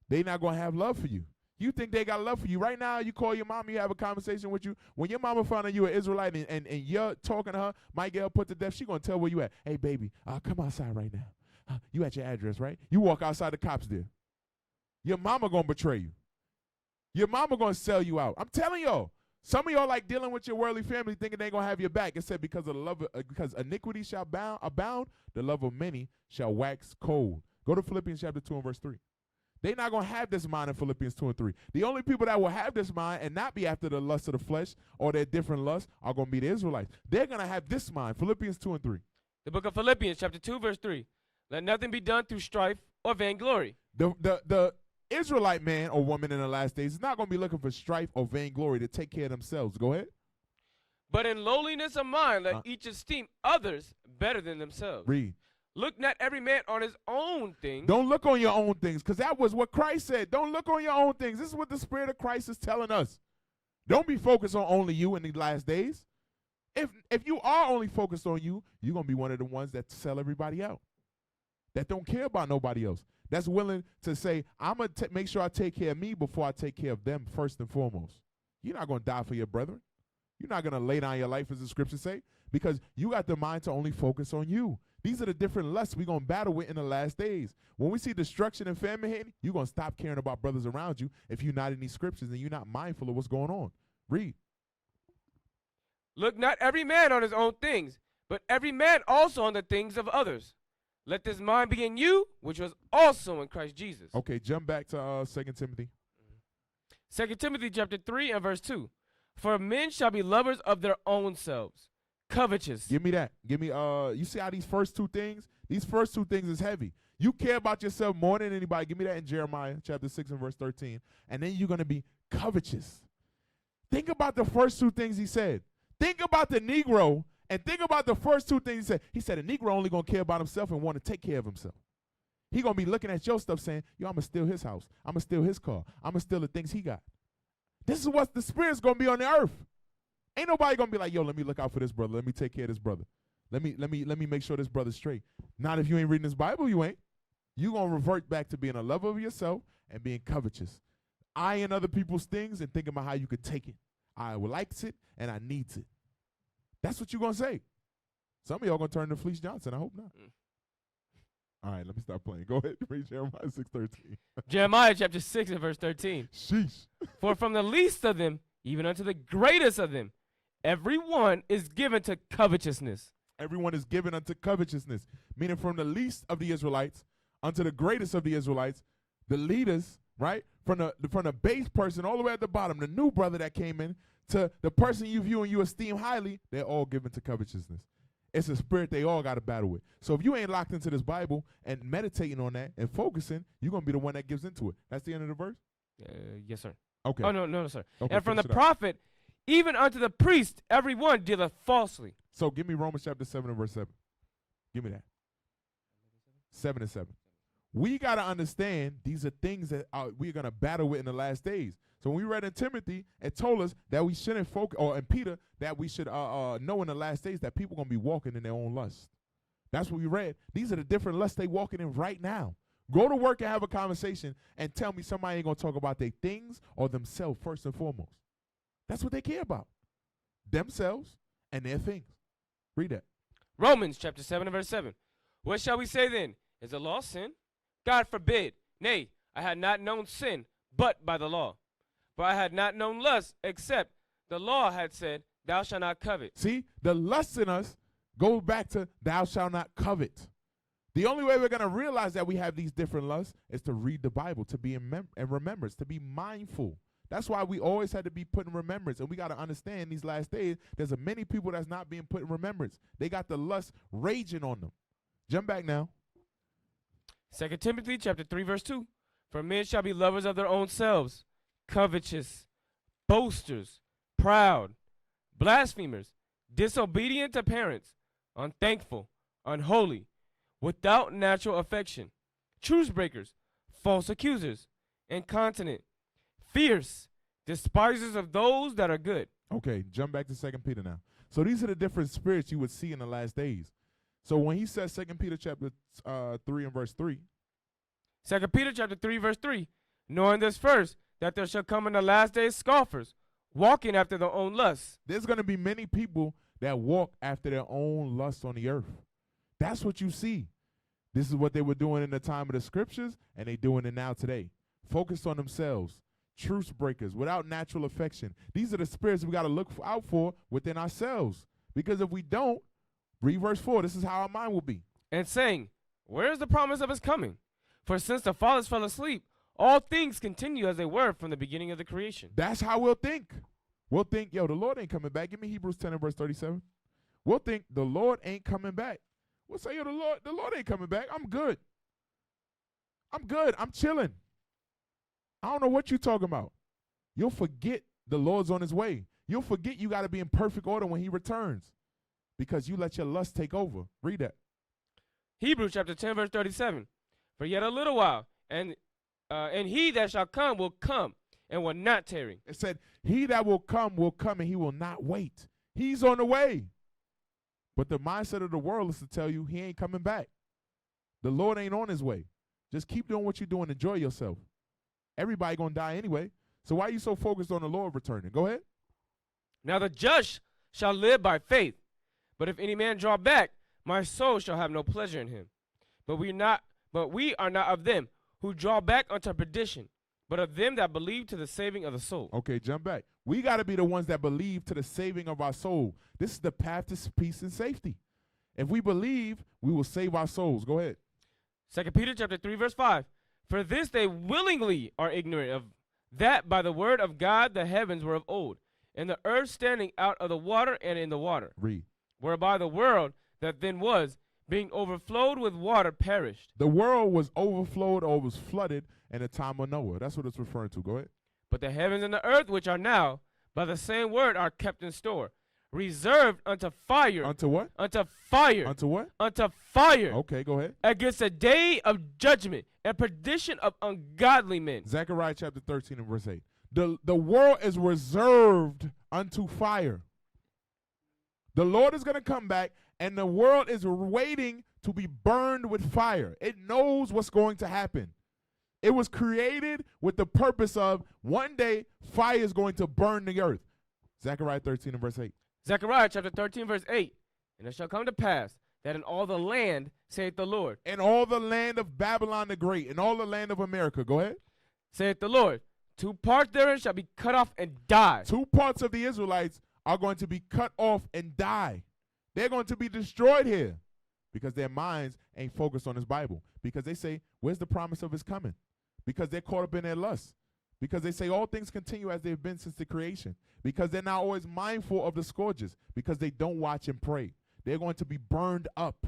They not going to have love for you. You think they got love for you. Right now, you call your mom, you have a conversation with you. When your mama found out you an Israelite and you're talking to her, might get her put to death, she going to tell where you at. Hey, baby, come outside right now. You at your address, right? You walk outside, the cops there. Your mama going to betray you. Your mama going to sell you out. I'm telling y'all. Some of y'all like dealing with your worldly family thinking they ain't going to have your back. It said because of the love because iniquity shall abound, the love of many shall wax cold. Go to Philippians chapter 2 and verse 3. They're not going to have this mind in Philippians 2 and 3. The only people that will have this mind and not be after the lust of the flesh or their different lusts are going to be the Israelites. They're going to have this mind, Philippians 2 and 3. The book of Philippians chapter 2 verse 3. Let nothing be done through strife or vainglory. The Israelite man or woman in the last days is not going to be looking for strife or vainglory to take care of themselves. Go ahead. But in lowliness of mind, let each esteem others better than themselves. Read. Look not every man on his own things. Don't look on your own things, because that was what Christ said. Don't look on your own things. This is what the Spirit of Christ is telling us. Don't be focused on only you in these last days. If you are only focused on you, you're going to be one of the ones that sell everybody out, that don't care about nobody else, that's willing to say, I'm going to make sure I take care of me before I take care of them first and foremost. You're not going to die for your brethren. You're not going to lay down your life, as the scriptures say, because you got the mind to only focus on you. These are the different lusts we're going to battle with in the last days. When we see destruction and famine hitting, you're going to stop caring about brothers around you if you're not in these scriptures and you're not mindful of what's going on. Read. Look not every man on his own things, but every man also on the things of others. Let this mind be in you, which was also in Christ Jesus. Okay, jump back to 2 Timothy. 2 Timothy chapter 3 and verse 2. For men shall be lovers of their own selves, covetous. Give me that. Give me, you see how these first two things is heavy. You care about yourself more than anybody. Give me that in Jeremiah chapter 6 and verse 13. And then you're going to be covetous. Think about the first two things he said. Think about the Negro and think about the first two things he said. He said a Negro only going to care about himself and want to take care of himself. He going to be looking at your stuff saying, yo, I'm going to steal his house. I'm going to steal his car. I'm going to steal the things he got. This is what the Spirit's going to be on the earth. Ain't nobody going to be like, yo, let me look out for this brother. Let me take care of this brother. Let me make sure this brother's straight. Not if you ain't reading this Bible, you ain't. You going to revert back to being a lover of yourself and being covetous. Eyeing other people's things and thinking about how you could take it. I likes it and I needs it. That's what you're going to say. Some of y'all going to turn to Fleece Johnson. I hope not. All right, let me stop playing. Go ahead. Read Jeremiah 6:13. Jeremiah chapter 6 and verse 13. Sheesh. For from the least of them, even unto the greatest of them, every one is given to covetousness. Everyone is given unto covetousness. Meaning from the least of the Israelites unto the greatest of the Israelites, the leaders, right? From the base person all the way at the bottom, the new brother that came in, to the person you view and you esteem highly, they're all given to covetousness. It's a spirit they all got to battle with. So if you ain't locked into this Bible and meditating on that and focusing, you're going to be the one that gives into it. That's the end of the verse? Yes, sir. Okay. Oh, no, sir. Okay, and from the finish it up. prophet, even unto the priest, every one dealeth falsely. So give me Romans chapter 7 and verse 7. Give me that. 7 and 7. We got to understand these are things that we're going to battle with in the last days. So when we read in Timothy, it told us that we shouldn't focus, or in Peter, that we should know in the last days that people are going to be walking in their own lust. That's what we read. These are the different lusts they walking in right now. Go to work and have a conversation and tell me somebody ain't going to talk about their things or themselves first and foremost. That's what they care about. Themselves and their things. Read that. Romans chapter 7 and verse 7. What shall we say then? Is the law sin? God forbid. Nay, I had not known sin but by the law. For I had not known lust, except the law had said, thou shalt not covet. See, the lust in us goes back to thou shalt not covet. The only way we're going to realize that we have these different lusts is to read the Bible, to be in remembrance, to be mindful. That's why we always had to be put in remembrance. And we got to understand these last days, there's a many people that's not being put in remembrance. They got the lust raging on them. Jump back now. 2 Timothy chapter 3 verse 2. For men shall be lovers of their own selves, covetous, boasters, proud, blasphemers, disobedient to parents, unthankful, unholy, without natural affection, truce breakers, false accusers, incontinent, fierce, despisers of those that are good. Okay, jump back to 2 Peter now. So these are the different spirits you would see in the last days. So when he says 2 Peter chapter 3 and verse 3. 2 Peter chapter 3 verse 3. Knowing this first, that there shall come in the last days scoffers, walking after their own lusts. There's going to be many people that walk after their own lusts on the earth. That's what you see. This is what they were doing in the time of the scriptures, and they're doing it now today. Focused on themselves, truce breakers, without natural affection. These are the spirits we got to look out for within ourselves. Because if we don't, read verse 4, this is how our mind will be. And saying, where is the promise of his coming? For since the fathers fell asleep, all things continue as they were from the beginning of the creation. That's how we'll think. We'll think, yo, the Lord ain't coming back. Give me Hebrews 10 and verse 37. We'll think the Lord ain't coming back. We'll say, yo, the Lord ain't coming back. I'm good. I'm chilling. I don't know what you're talking about. You'll forget the Lord's on his way. You'll forget you got to be in perfect order when he returns because you let your lust take over. Read that. Hebrews chapter 10, verse 37. For yet a little while, and he that shall come will come and will not tarry. It said, he that will come, and he will not wait. He's on the way. But the mindset of the world is to tell you he ain't coming back. The Lord ain't on his way. Just keep doing what you're doing. Enjoy yourself. Everybody going to die anyway. So why are you so focused on the Lord returning? Go ahead. Now the just shall live by faith. But if any man draw back, my soul shall have no pleasure in him. But we are not of them who draw back unto perdition, but of them that believe to the saving of the soul. Okay, jump back. We got to be the ones that believe to the saving of our soul. This is the path to peace and safety. If we believe, we will save our souls. Go ahead. 2 Peter chapter 3, verse 5. For this they willingly are ignorant of, that by the word of God the heavens were of old, and the earth standing out of the water and in the water. Read. Whereby the world that then was, being overflowed with water, perished. The world was overflowed or was flooded in the time of Noah. That's what it's referring to. Go ahead. But the heavens and the earth, which are now, by the same word, are kept in store, reserved unto fire. Unto what? Unto fire. Unto what? Unto fire. Okay, go ahead. Against a day of judgment and perdition of ungodly men. Zechariah chapter 13 and verse 8. The world is reserved unto fire. The Lord is going to come back, and the world is waiting to be burned with fire. It knows what's going to happen. It was created with the purpose of one day fire is going to burn the earth. Zechariah 13 and verse 8. Zechariah chapter 13 verse 8. And it shall come to pass that in all the land, saith the Lord. In all the land of Babylon the Great, in all the land of America. Go ahead. Saith the Lord. 2 parts therein shall be cut off and die. 2 parts of the Israelites are going to be cut off and die. They're going to be destroyed here because their minds ain't focused on this Bible. Because they say, where's the promise of his coming? Because they're caught up in their lust. Because they say all things continue as they've been since the creation. Because they're not always mindful of the scourges. Because they don't watch and pray. They're going to be burned up.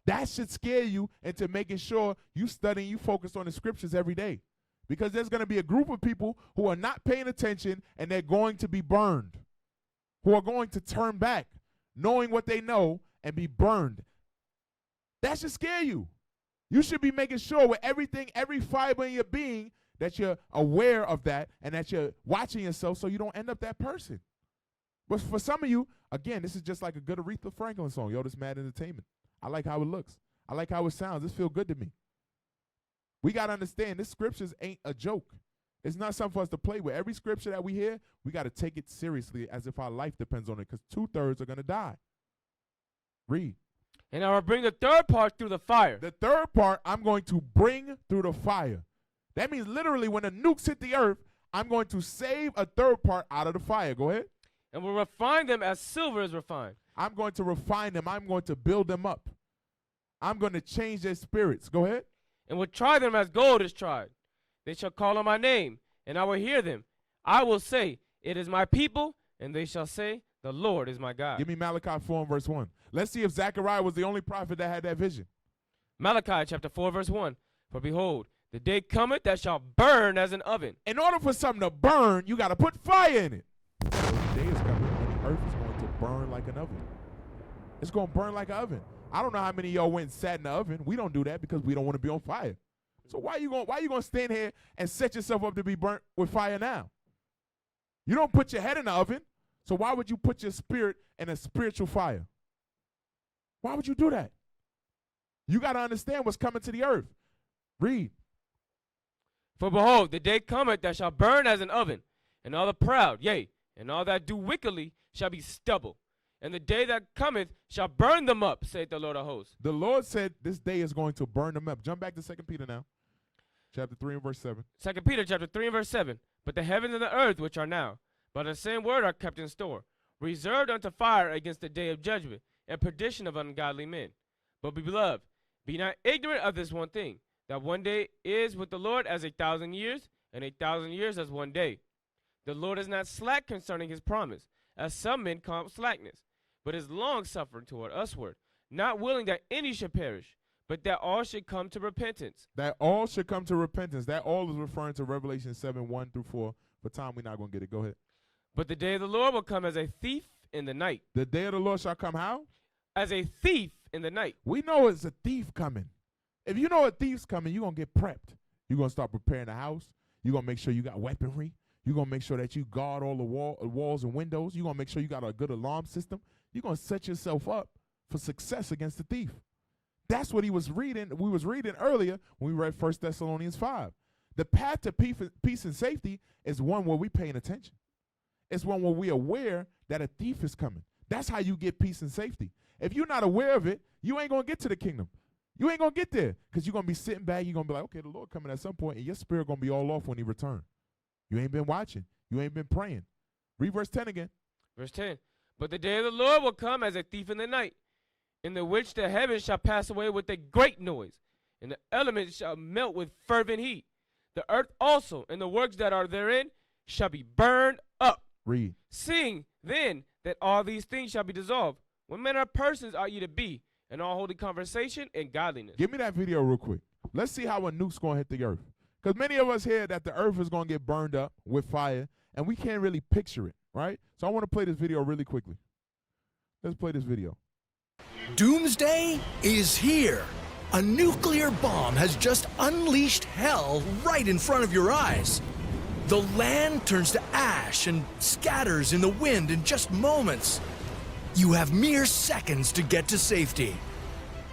That should scare you into making sure you study and you focus on the scriptures every day. Because there's going to be a group of people who are not paying attention and they're going to be burned. Who are going to turn back, knowing what they know, and be burned. That should scare you. You should be making sure with everything, every fiber in your being, that you're aware of that and that you're watching yourself so you don't end up that person. But for some of you, again, this is just like a good Aretha Franklin song. Yo, this Mad Entertainment. I like how it looks. I like how it sounds. This feels good to me. We got to understand this scriptures ain't a joke. It's not something for us to play with. Every scripture that we hear, we got to take it seriously as if our life depends on it because 2/3 are going to die. Read. And I will bring the third part through the fire. The third part I'm going to bring through the fire. That means literally when the nukes hit the earth, I'm going to save a third part out of the fire. Go ahead. And will refine them as silver is refined. I'm going to refine them. I'm going to build them up. I'm going to change their spirits. Go ahead. And will try them as gold is tried. They shall call on my name, and I will hear them. I will say, it is my people, and they shall say, the Lord is my God. Give me Malachi 4 and verse 1. Let's see if Zechariah was the only prophet that had that vision. Malachi chapter 4 verse 1. For behold, the day cometh that shall burn as an oven. In order for something to burn, you got to put fire in it. The day is coming when the earth is going to burn like an oven. It's going to burn like an oven. I don't know how many of y'all went and sat in the oven. We don't do that because we don't want to be on fire. So why you going to stand here and set yourself up to be burnt with fire now? You don't put your head in the oven. So why would you put your spirit in a spiritual fire? Why would you do that? You got to understand what's coming to the earth. Read. For behold, the day cometh that shall burn as an oven, and all the proud, yea, and all that do wickedly shall be stubble. And the day that cometh shall burn them up, saith the Lord of hosts. The Lord said this day is going to burn them up. Jump back to 2 Peter now, chapter 3 and verse 7. 2 Peter chapter 3 and verse 7. But the heavens and the earth which are now, by the same word are kept in store, reserved unto fire against the day of judgment, and perdition of ungodly men. But beloved, be not ignorant of this one thing, that one day is with the Lord as 1,000 years, and 1,000 years as one day. The Lord is not slack concerning his promise, as some men count slackness, but is long-suffering toward usward, not willing that any should perish, but that all should come to repentance. That all should come to repentance. That all is referring to Revelation 7, 1 through 4. For time, we're not going to get it. Go ahead. But the day of the Lord will come as a thief in the night. The day of the Lord shall come how? As a thief in the night. We know it's a thief coming. If you know a thief's coming, you're going to get prepped. You're going to start preparing the house. You're going to make sure you got weaponry. You're going to make sure that you guard all the walls and windows. You're going to make sure you got a good alarm system. You're going to set yourself up for success against the thief. That's what he was reading. We was reading earlier when we read 1 Thessalonians 5. The path to peace and safety is one where we're paying attention. It's one where we're aware that a thief is coming. That's how you get peace and safety. If you're not aware of it, you ain't going to get to the kingdom. You ain't going to get there because you're going to be sitting back. You're going to be like, okay, the Lord coming at some point, and your spirit going to be all off when he returns. You ain't been watching. You ain't been praying. Read verse 10 again. Verse 10. But the day of the Lord will come as a thief in the night, in the which the heavens shall pass away with a great noise, and the elements shall melt with fervent heat. The earth also and the works that are therein shall be burned up. Read. Seeing then that all these things shall be dissolved, what manner of persons ought ye to be in all holy conversation and godliness? Give me that video real quick. Let's see how a nuke's going to hit the earth. Because many of us hear that the earth is going to get burned up with fire, and we can't really picture it, right? So I want to play this video really quickly. Let's play this video. Doomsday is here. A nuclear bomb has just unleashed hell right in front of your eyes. The land turns to ash and scatters in the wind in just moments. You have mere seconds to get to safety.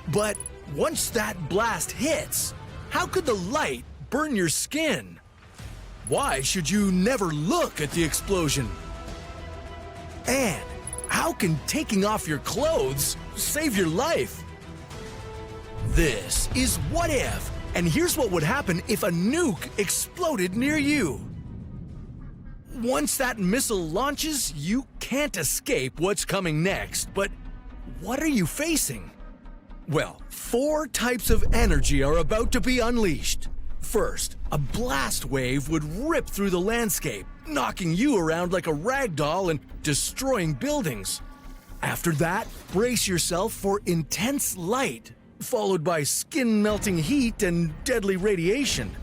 But once that blast hits, how could the light burn your skin? Why should you never look at the explosion? And how can taking off your clothes save your life? This is What If, and here's what would happen if a nuke exploded near you. Once that missile launches, you can't escape what's coming next, but what are you facing? Well, 4 types of energy are about to be unleashed. First, a blast wave would rip through the landscape, knocking you around like a rag doll and destroying buildings. After that, brace yourself for intense light, followed by skin-melting heat and deadly radiation.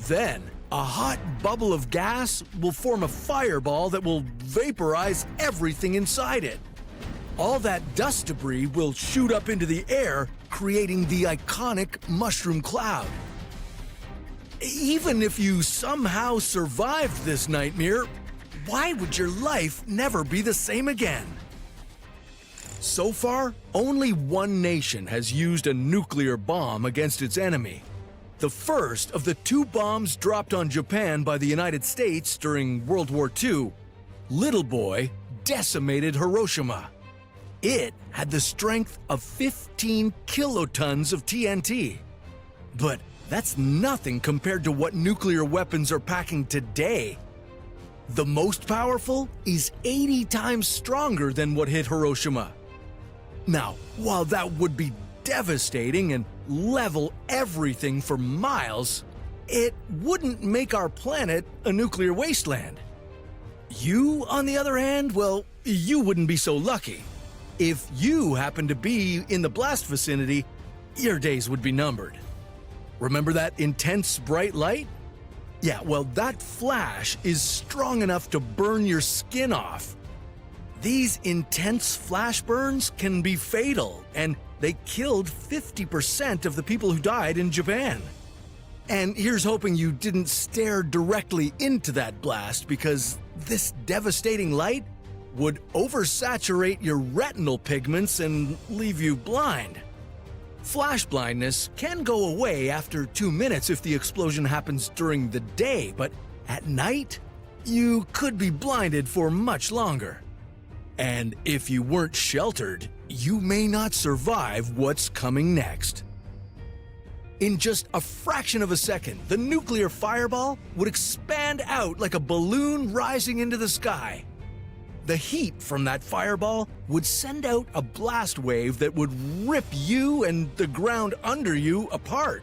Then, a hot bubble of gas will form a fireball that will vaporize everything inside it. All that dust debris will shoot up into the air, creating the iconic mushroom cloud. Even if you somehow survived this nightmare, why would your life never be the same again? So far, only one nation has used a nuclear bomb against its enemy. The first of the 2 bombs dropped on Japan by the United States during World War II, Little Boy, decimated Hiroshima. It had the strength of 15 kilotons of TNT. But that's nothing compared to what nuclear weapons are packing today. The most powerful is 80 times stronger than what hit Hiroshima. Now, while that would be devastating and level everything for miles, it wouldn't make our planet a nuclear wasteland. You, on the other hand, well, you wouldn't be so lucky. If you happened to be in the blast vicinity, your days would be numbered. Remember that intense bright light? Yeah, well, that flash is strong enough to burn your skin off. These intense flash burns can be fatal, and they killed 50% of the people who died in Japan. And here's hoping you didn't stare directly into that blast, because this devastating light would oversaturate your retinal pigments and leave you blind. Flash blindness can go away after 2 minutes if the explosion happens during the day, but at night, you could be blinded for much longer. And if you weren't sheltered, you may not survive what's coming next. In just a fraction of a second, the nuclear fireball would expand out like a balloon rising into the sky. The heat from that fireball would send out a blast wave that would rip you and the ground under you apart.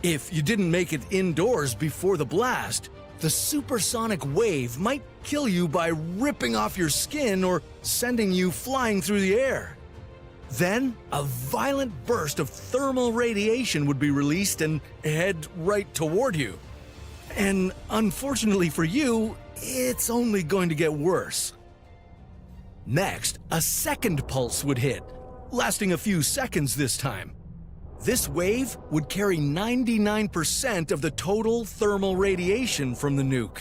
If you didn't make it indoors before the blast, the supersonic wave might kill you by ripping off your skin or sending you flying through the air. Then, a violent burst of thermal radiation would be released and head right toward you. And unfortunately for you, it's only going to get worse. Next, a second pulse would hit, lasting a few seconds this time. This wave would carry 99% of the total thermal radiation from the nuke.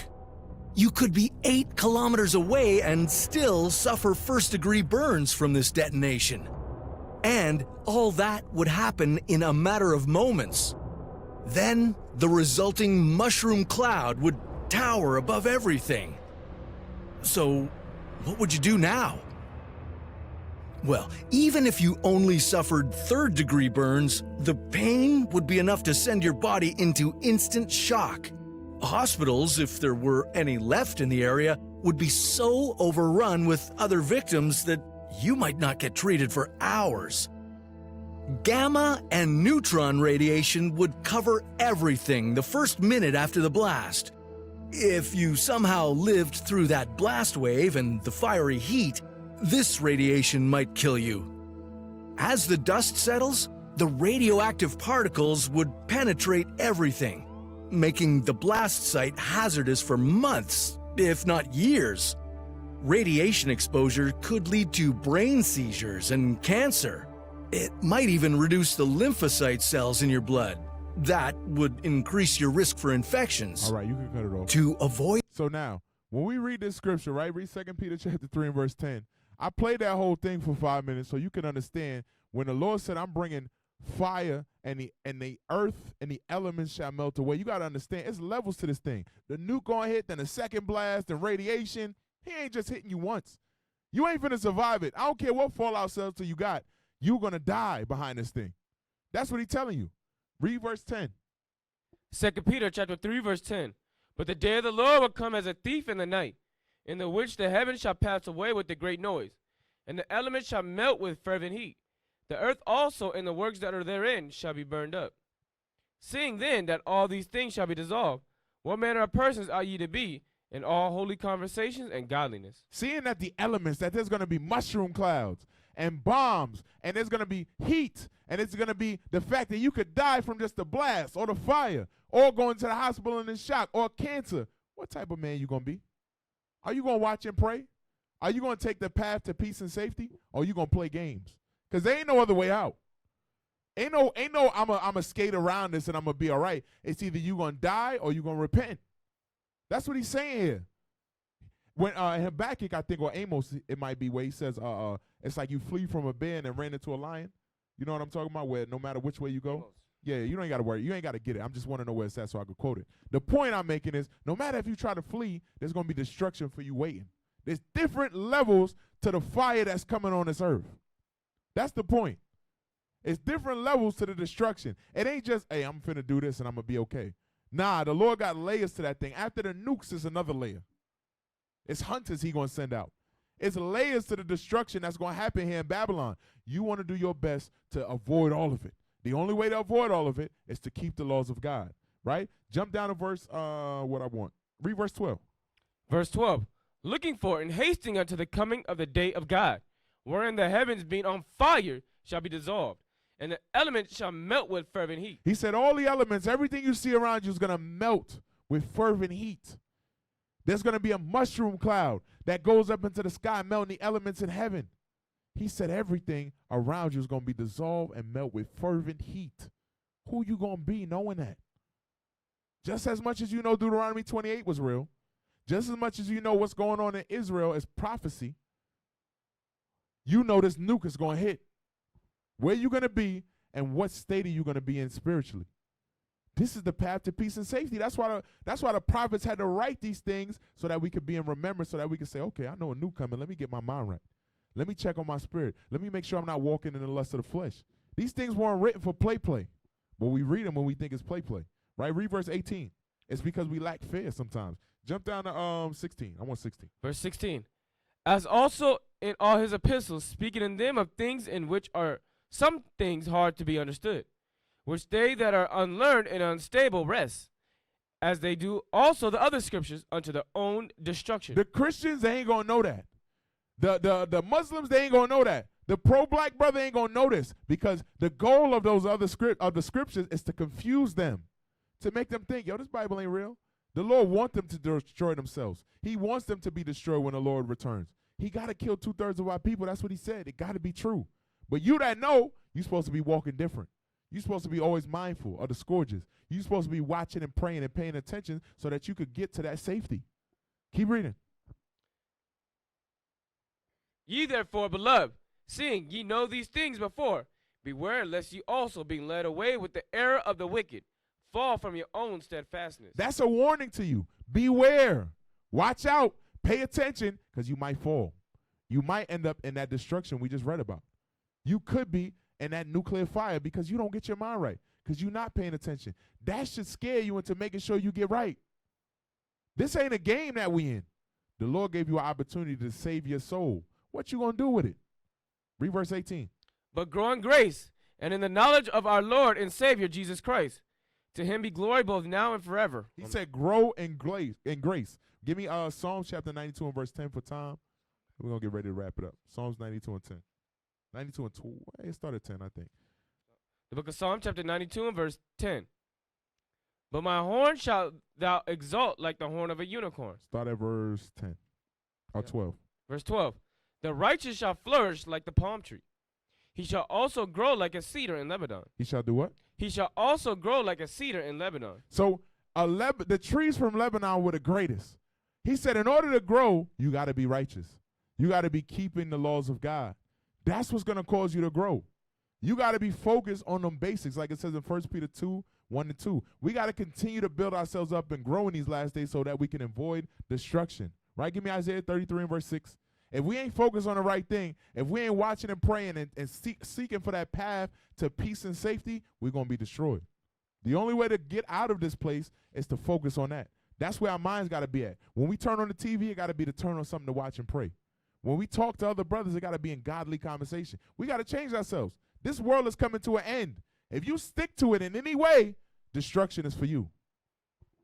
You could be 8 kilometers away and still suffer first-degree burns from this detonation. And all that would happen in a matter of moments. Then, the resulting mushroom cloud would tower above everything. So, what would you do now? Well, even if you only suffered third-degree burns, the pain would be enough to send your body into instant shock. Hospitals, if there were any left in the area, would be so overrun with other victims that you might not get treated for hours. Gamma and neutron radiation would cover everything the first minute after the blast. If you somehow lived through that blast wave and the fiery heat, this radiation might kill you. As the dust settles, the radioactive particles would penetrate everything, making the blast site hazardous for months, if not years. Radiation exposure could lead to brain seizures and cancer. It might even reduce the lymphocyte cells in your blood. That would increase your risk for infections. All right, you can cut it off. To avoid... So now, when we read this scripture, right, read 2 Peter chapter 3 and verse 10, I played that whole thing for 5 minutes so you can understand when the Lord said, I'm bringing fire and the earth and the elements shall melt away. You got to understand, it's levels to this thing. The nuke going to hit, then the second blast, and radiation. He ain't just hitting you once. You ain't finna survive it. I don't care what fallout shelter you got. You're going to die behind this thing. That's what he's telling you. Read verse 10. 2 Peter chapter 3, verse 10. But the day of the Lord will come as a thief in the night, in the which the heavens shall pass away with a great noise, and the elements shall melt with fervent heat. The earth also and the works that are therein shall be burned up. Seeing then that all these things shall be dissolved, what manner of persons are ye to be in all holy conversations and godliness? Seeing that the elements, that there's going to be mushroom clouds and bombs, and there's going to be heat, and it's going to be the fact that you could die from just the blast or the fire or going to the hospital in shock or cancer. What type of man you going to be? Are you going to watch and pray? Are you going to take the path to peace and safety, or are you going to play games? Because there ain't no other way out. Ain't no I'm a skate around this and I'm going to be all right. It's either you going to die or you going to repent. That's what he's saying here. When in Habakkuk, I think, or Amos, it might be where he says, it's like you flee from a bear and ran into a lion. You know what I'm talking about? Where no matter which way you go. Yeah, you don't got to worry. You ain't got to get it. I just want to know where it's at so I can quote it. The point I'm making is no matter if you try to flee, there's going to be destruction for you waiting. There's different levels to the fire that's coming on this earth. That's the point. It's different levels to the destruction. It ain't just, hey, I'm finna do this and I'm going to be okay. Nah, the Lord got layers to that thing. After the nukes is another layer. It's hunters he going to send out. It's layers to the destruction that's going to happen here in Babylon. You want to do your best to avoid all of it. The only way to avoid all of it is to keep the laws of God, right? Jump down to verse, what I want. Read verse 12. Verse 12. Looking for and hasting unto the coming of the day of God, wherein the heavens being on fire shall be dissolved, and the elements shall melt with fervent heat. He said all the elements, everything you see around you is going to melt with fervent heat. There's going to be a mushroom cloud that goes up into the sky, melting the elements in heaven. He said everything around you is going to be dissolved and melt with fervent heat. Who you going to be knowing that? Just as much as you know Deuteronomy 28 was real, just as much as you know what's going on in Israel is prophecy, you know this nuke is going to hit. Where you going to be and what state are you going to be in spiritually. This is the path to peace and safety. That's why the prophets had to write these things so that we could be in remembrance, so that we could say, okay, I know a new coming. Let me get my mind right. Let me check on my spirit. Let me make sure I'm not walking in the lust of the flesh. These things weren't written for play, but we read them when we think it's play. Right? Read verse 18. It's because we lack fear sometimes. Jump down to 16. I want 16. Verse 16. As also in all his epistles, speaking in them of things in which are some things hard to be understood, which they that are unlearned and unstable rest, as they do also the other scriptures unto their own destruction. The Christians, they ain't gonna know that. The Muslims, they ain't gonna know that. The pro-black brother ain't gonna know this, because the goal of those other the scriptures is to confuse them, to make them think, yo, this Bible ain't real. The Lord wants them to destroy themselves. He wants them to be destroyed when the Lord returns. He got to kill 2/3 of our people. That's what he said. It got to be true. But you that know, you're supposed to be walking different. You're supposed to be always mindful of the scourges. You're supposed to be watching and praying and paying attention so that you could get to that safety. Keep reading. Ye therefore, beloved, seeing ye know these things before, beware lest ye also, being led away with the error of the wicked, fall from your own steadfastness. That's a warning to you. Beware. Watch out. Pay attention, because you might fall. You might end up in that destruction we just read about. You could be in that nuclear fire because you don't get your mind right, because you're not paying attention. That should scare you into making sure you get right. This ain't a game that we in. The Lord gave you an opportunity to save your soul. What you going to do with it? Read verse 18. But grow in grace and in the knowledge of our Lord and Savior Jesus Christ. To him be glory both now and forever. He said grow in grace. Give me Psalms chapter 92 and verse 10 for time. We're going to get ready to wrap it up. Psalms 92 and 10. 92 and 2. It started 10, I think. The book of Psalm chapter 92 and verse 10. But my horn shalt thou exalt like the horn of a unicorn. Start at verse 10. Or 12. Verse 12. The righteous shall flourish like the palm tree. He shall also grow like a cedar in Lebanon. He shall do what? He shall also grow like a cedar in Lebanon. So the trees from Lebanon were the greatest. He said in order to grow, you got to be righteous. You got to be keeping the laws of God. That's what's going to cause you to grow. You got to be focused on them basics, like it says in 1 Peter 2, 1-2. We got to continue to build ourselves up and grow in these last days so that we can avoid destruction. Right? Give me Isaiah 33 and verse 6. If we ain't focused on the right thing, if we ain't watching and praying and seeking for that path to peace and safety, we're going to be destroyed. The only way to get out of this place is to focus on that. That's where our minds got to be at. When we turn on the TV, it got to be to turn on something to watch and pray. When we talk to other brothers, it got to be in godly conversation. We got to change ourselves. This world is coming to an end. If you stick to it in any way, destruction is for you.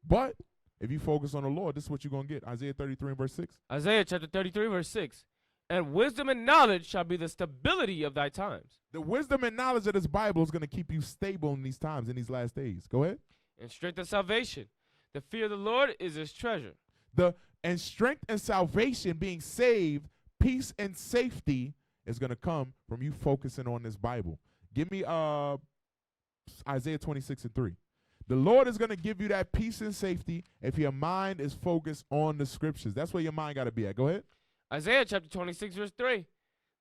But if you focus on the Lord, this is what you're going to get. Isaiah 33 and verse 6. Isaiah chapter 33 verse 6. And wisdom and knowledge shall be the stability of thy times. The wisdom and knowledge of this Bible is going to keep you stable in these times, in these last days. Go ahead. And strength and salvation. The fear of the Lord is his treasure. And strength and salvation, being saved, peace and safety is going to come from you focusing on this Bible. Give me Isaiah 26 and 3. The Lord is going to give you that peace and safety if your mind is focused on the scriptures. That's where your mind got to be at. Go ahead. Isaiah chapter 26 verse 3.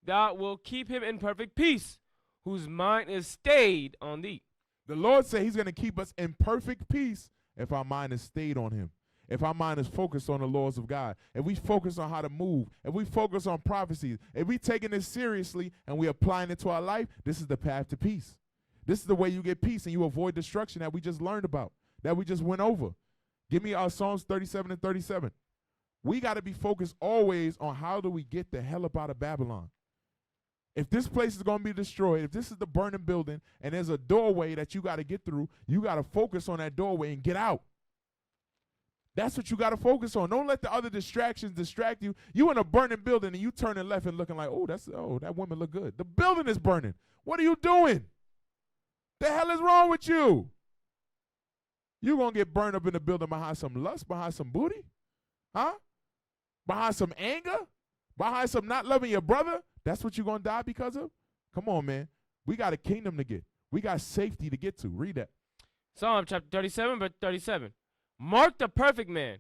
Thou wilt keep him in perfect peace, whose mind is stayed on thee. The Lord said he's going to keep us in perfect peace if our mind is stayed on him. If our mind is focused on the laws of God, if we focus on how to move, if we focus on prophecies, if we taking this seriously and we applying it to our life, this is the path to peace. This is the way you get peace and you avoid destruction that we just learned about, that we just went over. Give me our Psalms 37 and 37. We got to be focused always on how do we get the hell up out of Babylon. If this place is going to be destroyed, if this is the burning building and there's a doorway that you got to get through, you got to focus on that doorway and get out. That's what you got to focus on. Don't let the other distractions distract you. You in a burning building and you turning left and looking like, that woman look good. The building is burning. What are you doing? The hell is wrong with you? You going to get burned up in the building behind some lust, behind some booty? Huh? Behind some anger? Behind some not loving your brother? That's what you're going to die because of? Come on, man. We got a kingdom to get. We got safety to get to. Read that. Psalm chapter 37, verse 37. Mark the perfect man,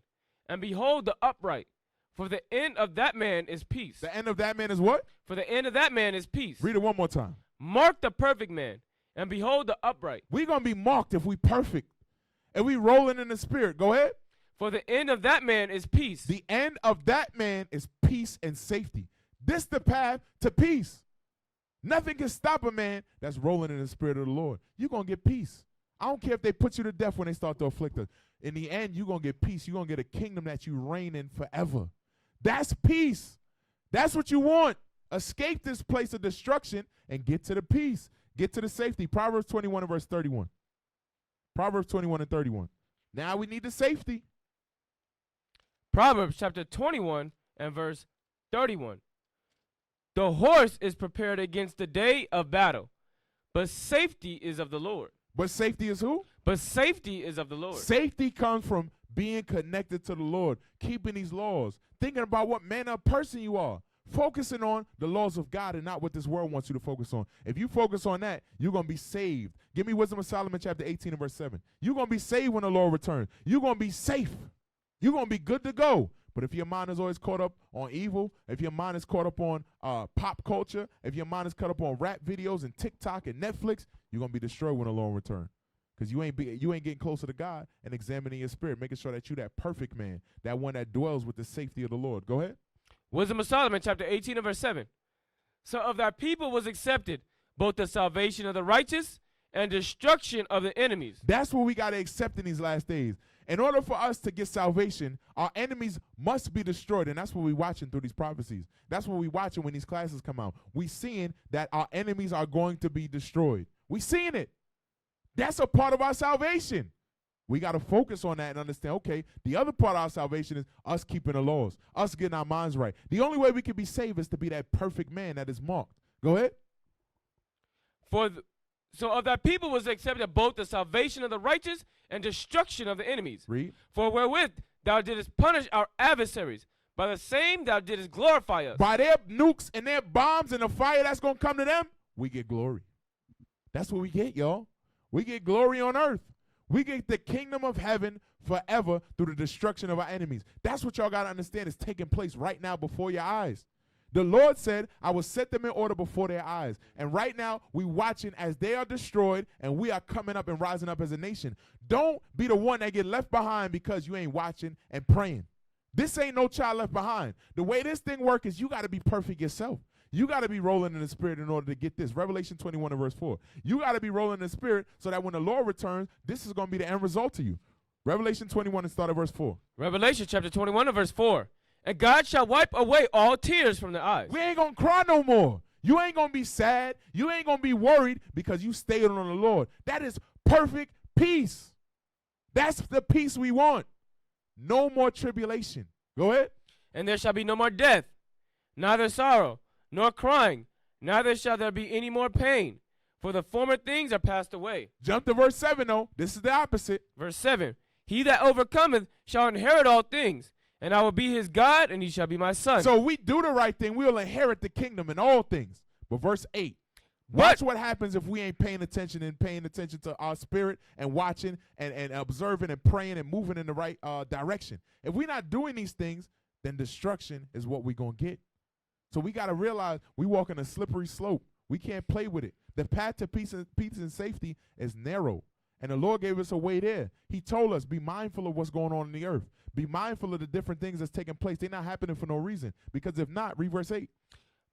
and behold the upright, for the end of that man is peace. The end of that man is what? For the end of that man is peace. Read it one more time. Mark the perfect man, and behold the upright. We're going to be marked if we perfect. And we rolling in the spirit. Go ahead. For the end of that man is peace. The end of that man is peace and safety. This the path to peace. Nothing can stop a man that's rolling in the spirit of the Lord. You're going to get peace. I don't care if they put you to death when they start to afflict us. In the end, you're going to get peace. You're going to get a kingdom that you reign in forever. That's peace. That's what you want. Escape this place of destruction and get to the peace. Get to the safety. Proverbs 21 and verse 31. Proverbs 21 and 31. Now we need the safety. Proverbs chapter 21 and verse 31. The horse is prepared against the day of battle, but safety is of the Lord. But safety is who? But safety is of the Lord. Safety comes from being connected to the Lord, keeping these laws, thinking about what manner of person you are, focusing on the laws of God and not what this world wants you to focus on. If you focus on that, you're going to be saved. Give me Wisdom of Solomon chapter 18 and verse 7. You're going to be saved when the Lord returns. You're going to be safe. You're going to be good to go. But if your mind is always caught up on evil, if your mind is caught up on pop culture, if your mind is caught up on rap videos and TikTok and Netflix, you're going to be destroyed when the Lord returns. Because you ain't getting closer to God and examining your spirit, making sure that you're that perfect man, that one that dwells with the safety of the Lord. Go ahead. Wisdom of Solomon chapter 18 and verse 7. So of thy people was accepted both the salvation of the righteous and destruction of the enemies. That's what we got to accept in these last days. In order for us to get salvation, our enemies must be destroyed, and that's what we're watching through these prophecies. That's what we're watching when these classes come out. We're seeing that our enemies are going to be destroyed. We're seeing it. That's a part of our salvation. We got to focus on that and understand, okay, the other part of our salvation is us keeping the laws, us getting our minds right. The only way we can be saved is to be that perfect man that is marked. Go ahead. So of thy people was accepted both the salvation of the righteous and destruction of the enemies. Read. For wherewith thou didst punish our adversaries, by the same thou didst glorify us. By their nukes and their bombs and the fire that's going to come to them, we get glory. That's what we get, y'all. We get glory on earth. We get the kingdom of heaven forever through the destruction of our enemies. That's what y'all got to understand is taking place right now before your eyes. The Lord said, I will set them in order before their eyes. And right now, we watching as they are destroyed, and we are coming up and rising up as a nation. Don't be the one that get left behind because you ain't watching and praying. This ain't no child left behind. The way this thing works is you got to be perfect yourself. You got to be rolling in the spirit in order to get this. Revelation 21 and verse 4. You got to be rolling in the spirit so that when the Lord returns, this is going to be the end result to you. Revelation 21 and start at verse 4. Revelation chapter 21 and verse 4. And God shall wipe away all tears from their eyes. We ain't going to cry no more. You ain't going to be sad. You ain't going to be worried because you stayed on the Lord. That is perfect peace. That's the peace we want. No more tribulation. Go ahead. And there shall be no more death, neither sorrow, nor crying, neither shall there be any more pain, for the former things are passed away. Jump to verse 7, though. This is the opposite. Verse 7. He that overcometh shall inherit all things, and I will be his God, and he shall be my son. So we do the right thing, we will inherit the kingdom in all things. But verse 8. Watch what happens if we ain't paying attention to our spirit and watching and observing and praying and moving in the right direction. If we're not doing these things, then destruction is what we're going to get. So we got to realize we walk on a slippery slope. We can't play with it. The path to peace and safety is narrow. And the Lord gave us a way there. He told us, be mindful of what's going on in the earth. Be mindful of the different things that's taking place. They're not happening for no reason. Because if not, read verse 8.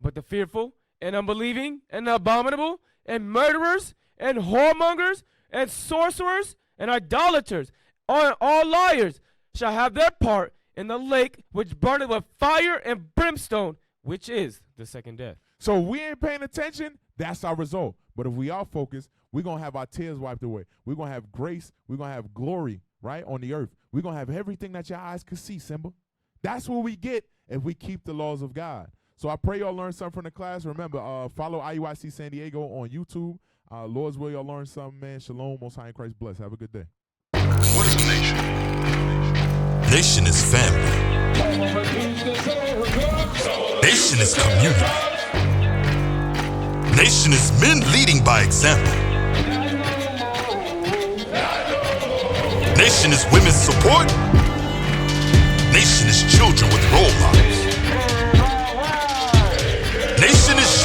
But the fearful and unbelieving and abominable and murderers and whoremongers and sorcerers and idolaters and all liars shall have their part in the lake which burneth with fire and brimstone, which is the second death. So if we ain't paying attention, that's our result. But if we are focused, we're going to have our tears wiped away. We're going to have grace. We're going to have glory, right, on the earth. We're going to have everything that your eyes could see, Simba. That's what we get if we keep the laws of God. So I pray y'all learn something from the class. Remember, follow IUIC San Diego on YouTube. Lord's will, y'all learn something, man. Shalom, Most High in Christ bless. Have a good day. What is a nation? Nation is family. Nation is community. Nation is men leading by example. Nation is women's support. Nation is children with role models. Nation is